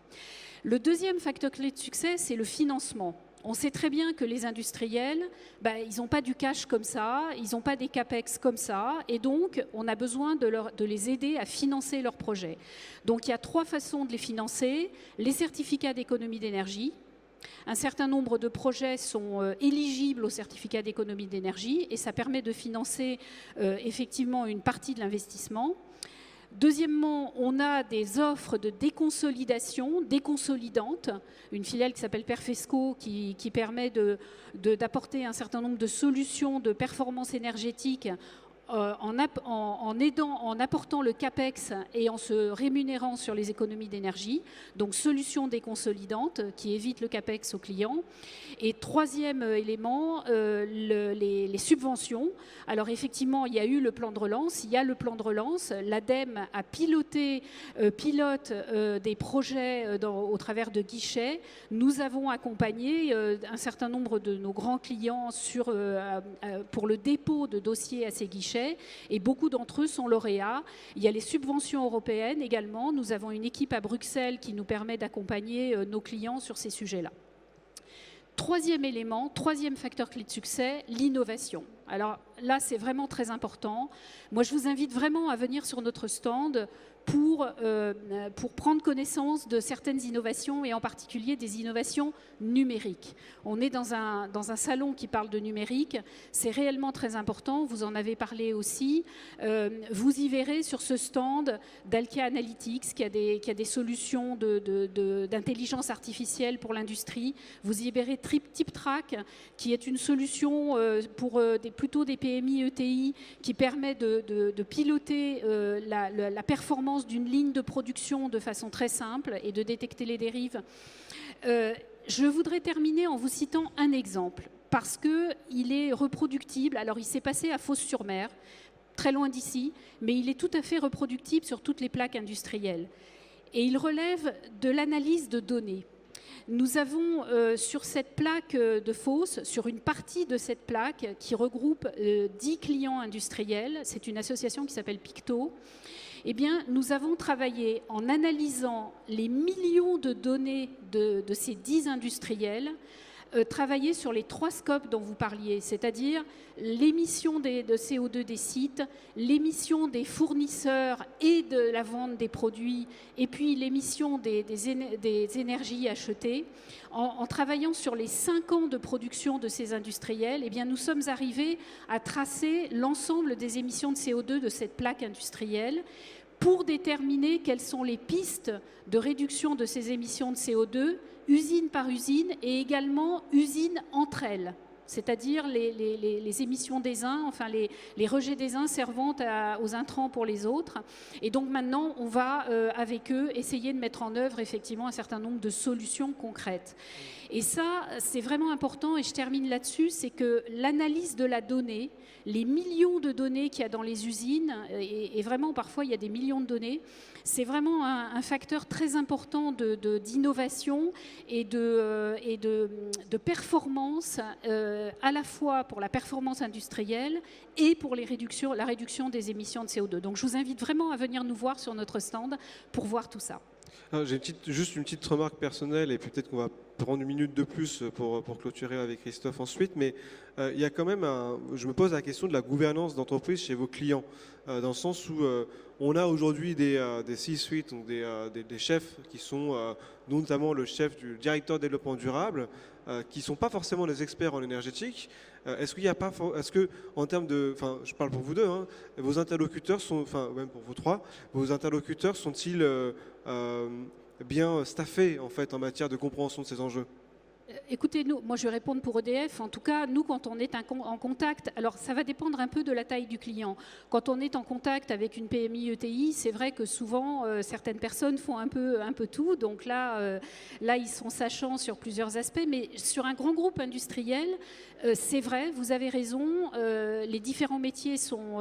Le deuxième facteur clé de succès, c'est le financement. On sait très bien que les industriels, ils n'ont pas du cash comme ça, ils n'ont pas des capex comme ça, et donc on a besoin de les aider à financer leurs projets. Donc il y a 3 façons de les financer. Les certificats d'économie d'énergie. Un certain nombre de projets sont éligibles au certificat d'économie d'énergie et ça permet de financer effectivement une partie de l'investissement. Deuxièmement, on a des offres de déconsolidation, déconsolidantes, une filiale qui s'appelle Perfesco qui permet d'apporter un certain nombre de solutions de performance énergétique en apportant le CAPEX et en se rémunérant sur les économies d'énergie. Donc, solution déconsolidante qui évite le CAPEX aux clients. Et troisième élément, les subventions. Alors, effectivement, il y a eu le plan de relance. Il y a le plan de relance. L'ADEME a pilote des projets au travers de guichets. Nous avons accompagné un certain nombre de nos grands clients pour le dépôt de dossiers à ces guichets. Et beaucoup d'entre eux sont lauréats. Il y a les subventions européennes également. Nous avons une équipe à Bruxelles qui nous permet d'accompagner nos clients sur ces sujets-là. Troisième élément, troisième facteur clé de succès, l'innovation. Alors là, c'est vraiment très important. Moi, je vous invite vraiment à venir sur notre stand pour prendre connaissance de certaines innovations et en particulier des innovations numériques. On est dans un salon qui parle de numérique, c'est réellement très important, vous en avez parlé aussi. Vous y verrez sur ce stand d'Alkia Analytics qui a des solutions d'intelligence artificielle pour l'industrie. Vous y verrez TipTrack qui est une solution pour plutôt des PMI ETI qui permet de piloter la performance d'une ligne de production de façon très simple et de détecter les dérives. Je voudrais terminer en vous citant un exemple parce qu'il est reproductible. Alors, il s'est passé à Fos-sur-Mer, très loin d'ici, mais il est tout à fait reproductible sur toutes les plaques industrielles. Et il relève de l'analyse de données. Nous avons sur cette plaque de Fos, sur une partie de cette plaque qui regroupe 10 clients industriels, c'est une association qui s'appelle Picto, eh bien, nous avons travaillé en analysant les millions de données de ces 10 industriels, travailler sur les 3 scopes dont vous parliez, c'est-à-dire l'émission de CO2 des sites, l'émission des fournisseurs et de la vente des produits, et puis l'émission des énergies achetées. En travaillant sur les 5 ans de production de ces industriels, eh bien, nous sommes arrivés à tracer l'ensemble des émissions de CO2 de cette plaque industrielle pour déterminer quelles sont les pistes de réduction de ces émissions de CO2, usine par usine, et également usines entre elles, c'est-à-dire les émissions des uns, enfin les rejets des uns servant aux intrants pour les autres. Et donc maintenant, on va, avec eux, essayer de mettre en œuvre effectivement un certain nombre de solutions concrètes. Et ça, c'est vraiment important, et je termine là-dessus, c'est que l'analyse de la donnée, les millions de données qu'il y a dans les usines, et vraiment parfois il y a des millions de données, c'est vraiment un facteur très important d'innovation et de performance, à la fois pour la performance industrielle et pour la réduction des émissions de CO2. Donc je vous invite vraiment à venir nous voir sur notre stand pour voir tout ça. J'ai juste une petite remarque personnelle, et peut-être qu'on va prendre une minute de plus pour clôturer avec Christophe ensuite, mais il y a quand même je me pose la question de la gouvernance d'entreprise chez vos clients, dans le sens où on a aujourd'hui des C-suite, donc des chefs qui sont, notamment le chef du directeur développement durable, qui ne sont pas forcément des experts en énergétique. Est-ce que en termes de, enfin, je parle pour vous deux, hein, vos interlocuteurs sont, enfin même pour vous trois, vos interlocuteurs sont-ils bien staffés en fait en matière de compréhension de ces enjeux? Écoutez, moi je vais répondre pour EDF. En tout cas, nous, quand on est en contact, alors ça va dépendre un peu de la taille du client. Quand on est en contact avec une PMI ETI, c'est vrai que souvent certaines personnes font un peu tout. Donc là, ils sont sachants sur plusieurs aspects. Mais sur un grand groupe industriel, c'est vrai, vous avez raison. Les différents métiers sont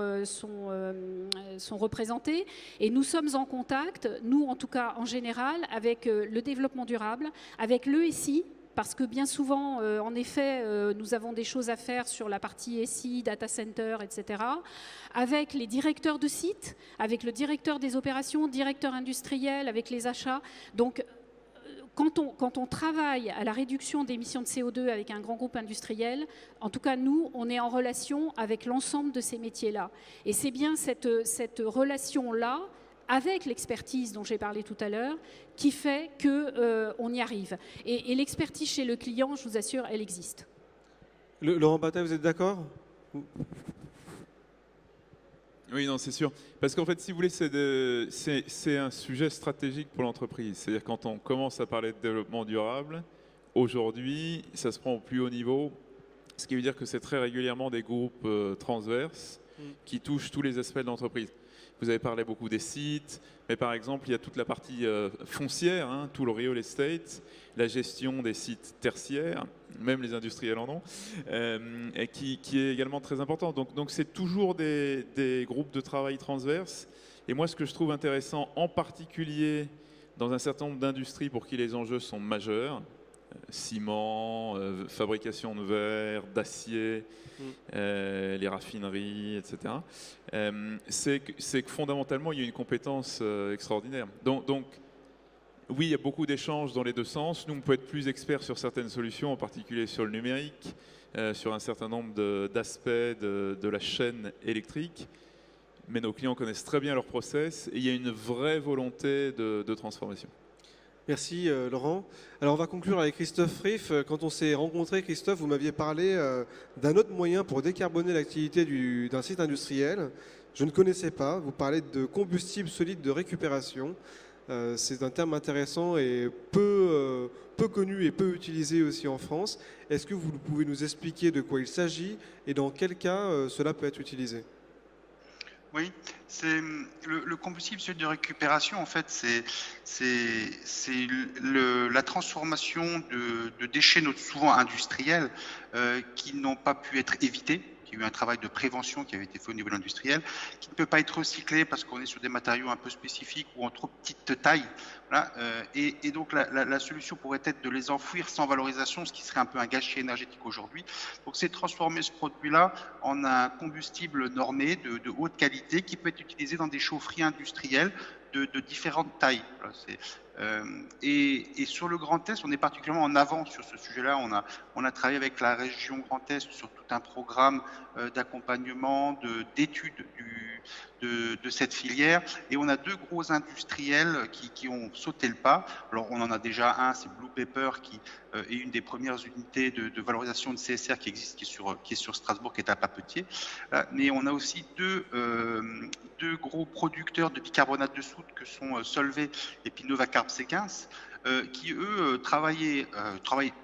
représentés, et nous sommes en contact, nous en tout cas en général, avec le développement durable, avec l'ESI. Parce que bien souvent, en effet, nous avons des choses à faire sur la partie SI, data center, etc. Avec les directeurs de sites, avec le directeur des opérations, directeur industriel, avec les achats. Donc, quand on travaille à la réduction d'émissions de CO2 avec un grand groupe industriel, en tout cas, nous, on est en relation avec l'ensemble de ces métiers-là. Et c'est bien cette relation-là, avec l'expertise dont j'ai parlé tout à l'heure, qui fait qu'on y arrive. Et l'expertise chez le client, je vous assure, elle existe. Laurent Bataille, vous êtes d'accord? Oui, non, c'est sûr. Parce qu'en fait, si vous voulez, c'est un sujet stratégique pour l'entreprise. C'est-à-dire quand on commence à parler de développement durable, aujourd'hui, ça se prend au plus haut niveau, ce qui veut dire que c'est très régulièrement des groupes transverses qui touchent tous les aspects de l'entreprise. Vous avez parlé beaucoup des sites, mais par exemple, il y a toute la partie foncière, hein, tout le real estate, la gestion des sites tertiaires, même les industriels en ont, et qui est également très important. Donc c'est toujours des groupes de travail transverses. Et moi, ce que je trouve intéressant, en particulier dans un certain nombre d'industries pour qui les enjeux sont majeurs, ciment, fabrication de verre, d'acier, les raffineries, etc. C'est que fondamentalement, il y a une compétence extraordinaire. Donc, oui, il y a beaucoup d'échanges dans les deux sens. Nous, on peut être plus experts sur certaines solutions, en particulier sur le numérique, sur un certain nombre d'aspects de la chaîne électrique. Mais nos clients connaissent très bien leur process et il y a une vraie volonté de transformation. Merci Laurent. Alors on va conclure avec Christophe Riff. Quand on s'est rencontrés, Christophe, vous m'aviez parlé d'un autre moyen pour décarboner l'activité d'un site industriel. Je ne connaissais pas. Vous parlez de combustible solide de récupération. C'est un terme intéressant et peu connu et peu utilisé aussi en France. Est-ce que vous pouvez nous expliquer de quoi il s'agit et dans quel cas cela peut être utilisé ? Oui, c'est le combustible solide de récupération. En fait, c'est la transformation de déchets souvent industriels qui n'ont pas pu être évités. Il y a eu un travail de prévention qui avait été fait au niveau de l'industriel, qui ne peut pas être recyclé parce qu'on est sur des matériaux un peu spécifiques ou en trop petite taille. Voilà, et donc la solution pourrait être de les enfouir sans valorisation, ce qui serait un peu un gâchis énergétique aujourd'hui. Donc c'est transformer ce produit-là en un combustible normé de haute qualité qui peut être utilisé dans des chaufferies industrielles de différentes tailles. Voilà, et sur le Grand Est, on est particulièrement en avant sur ce sujet-là. On a travaillé avec la région Grand Est sur tout un programme d'accompagnement, d'études de cette filière. Et on a deux gros industriels qui ont sauté le pas. Alors on en a déjà un, c'est Blue Paper, qui est une des premières unités de valorisation de CSR qui existe, qui est sur Strasbourg, qui est à Papetier. Mais on a aussi deux gros producteurs de bicarbonate de soude que sont Solvay et puis Novacarb C15, qui eux travaillent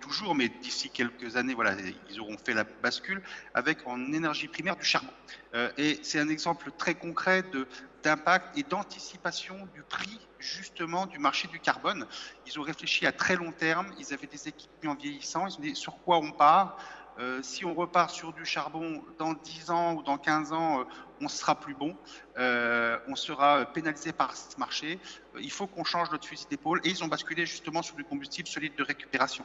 toujours, mais d'ici quelques années, voilà, ils auront fait la bascule avec en énergie primaire du charbon. Et c'est un exemple très concret d'impact et d'anticipation du prix justement du marché du carbone. Ils ont réfléchi à très long terme, ils avaient des équipements vieillissants, ils ont dit sur quoi on part. Si on repart sur du charbon dans 10 ans ou dans 15 ans, on sera plus bon, on sera pénalisé par ce marché, il faut qu'on change notre fusil d'épaule. Et ils ont basculé justement sur du combustible solide de récupération.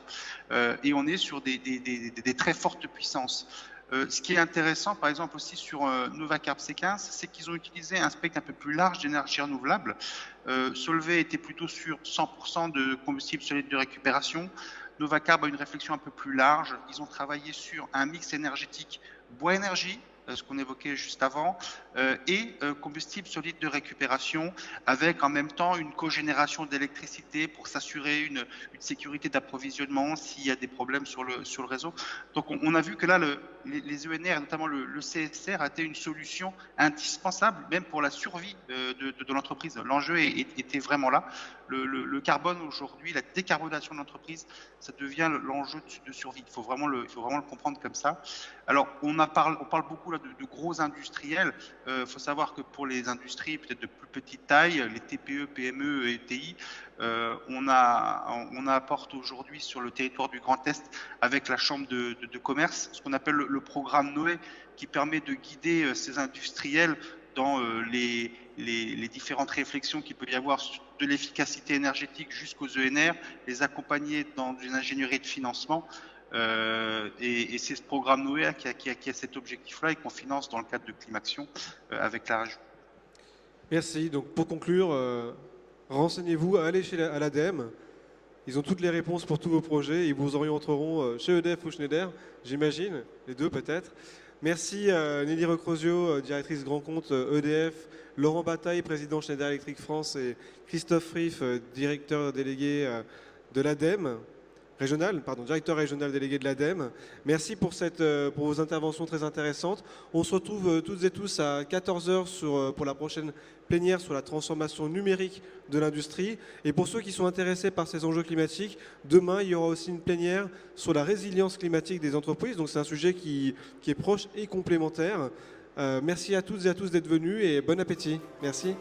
Et on est sur des très fortes puissances. Ce qui est intéressant, par exemple, aussi sur Novacarb C15, c'est qu'ils ont utilisé un spectre un peu plus large d'énergie renouvelable. Solvay était plutôt sur 100% de combustible solide de récupération. Novacarb a une réflexion un peu plus large. Ils ont travaillé sur un mix énergétique bois-énergie, ce qu'on évoquait juste avant, et combustible solide de récupération, avec en même temps une cogénération d'électricité pour s'assurer une sécurité d'approvisionnement s'il y a des problèmes sur le réseau. Donc on a vu que là, les ENR, notamment le CSR, a été une solution indispensable, même pour la survie de l'entreprise. L'enjeu était vraiment là. Le carbone aujourd'hui, la décarbonation de l'entreprise, ça devient l'enjeu de survie. Il faut vraiment le comprendre comme ça. Alors on parle beaucoup là de gros industriels. Faut savoir que pour les industries peut-être de plus petite taille, les TPE, PME et TI, on apporte aujourd'hui sur le territoire du Grand Est avec la Chambre de commerce ce qu'on appelle le programme Noé, qui permet de guider ces industriels dans les différentes réflexions qu'il peut y avoir de l'efficacité énergétique jusqu'aux ENR, les accompagner dans une ingénierie de financement. Et c'est ce programme Noé qui a cet objectif-là et qu'on finance dans le cadre de Climaction avec la région. Merci. Donc pour conclure, renseignez-vous, allez à l'ADEME. Ils ont toutes les réponses pour tous vos projets. Ils vous orienteront chez EDF ou Schneider, j'imagine, les deux peut-être. Merci Nelly Recrosio, directrice grand compte EDF, Laurent Bataille, président Schneider Electric France, et Christophe Riff, directeur délégué de l'ADEME. directeur régional délégué de l'ADEME. Merci pour vos interventions très intéressantes. On se retrouve toutes et tous à 14h pour la prochaine plénière sur la transformation numérique de l'industrie. Et pour ceux qui sont intéressés par ces enjeux climatiques, demain, il y aura aussi une plénière sur la résilience climatique des entreprises. Donc c'est un sujet qui est proche et complémentaire. Merci à toutes et à tous d'être venus et bon appétit. Merci.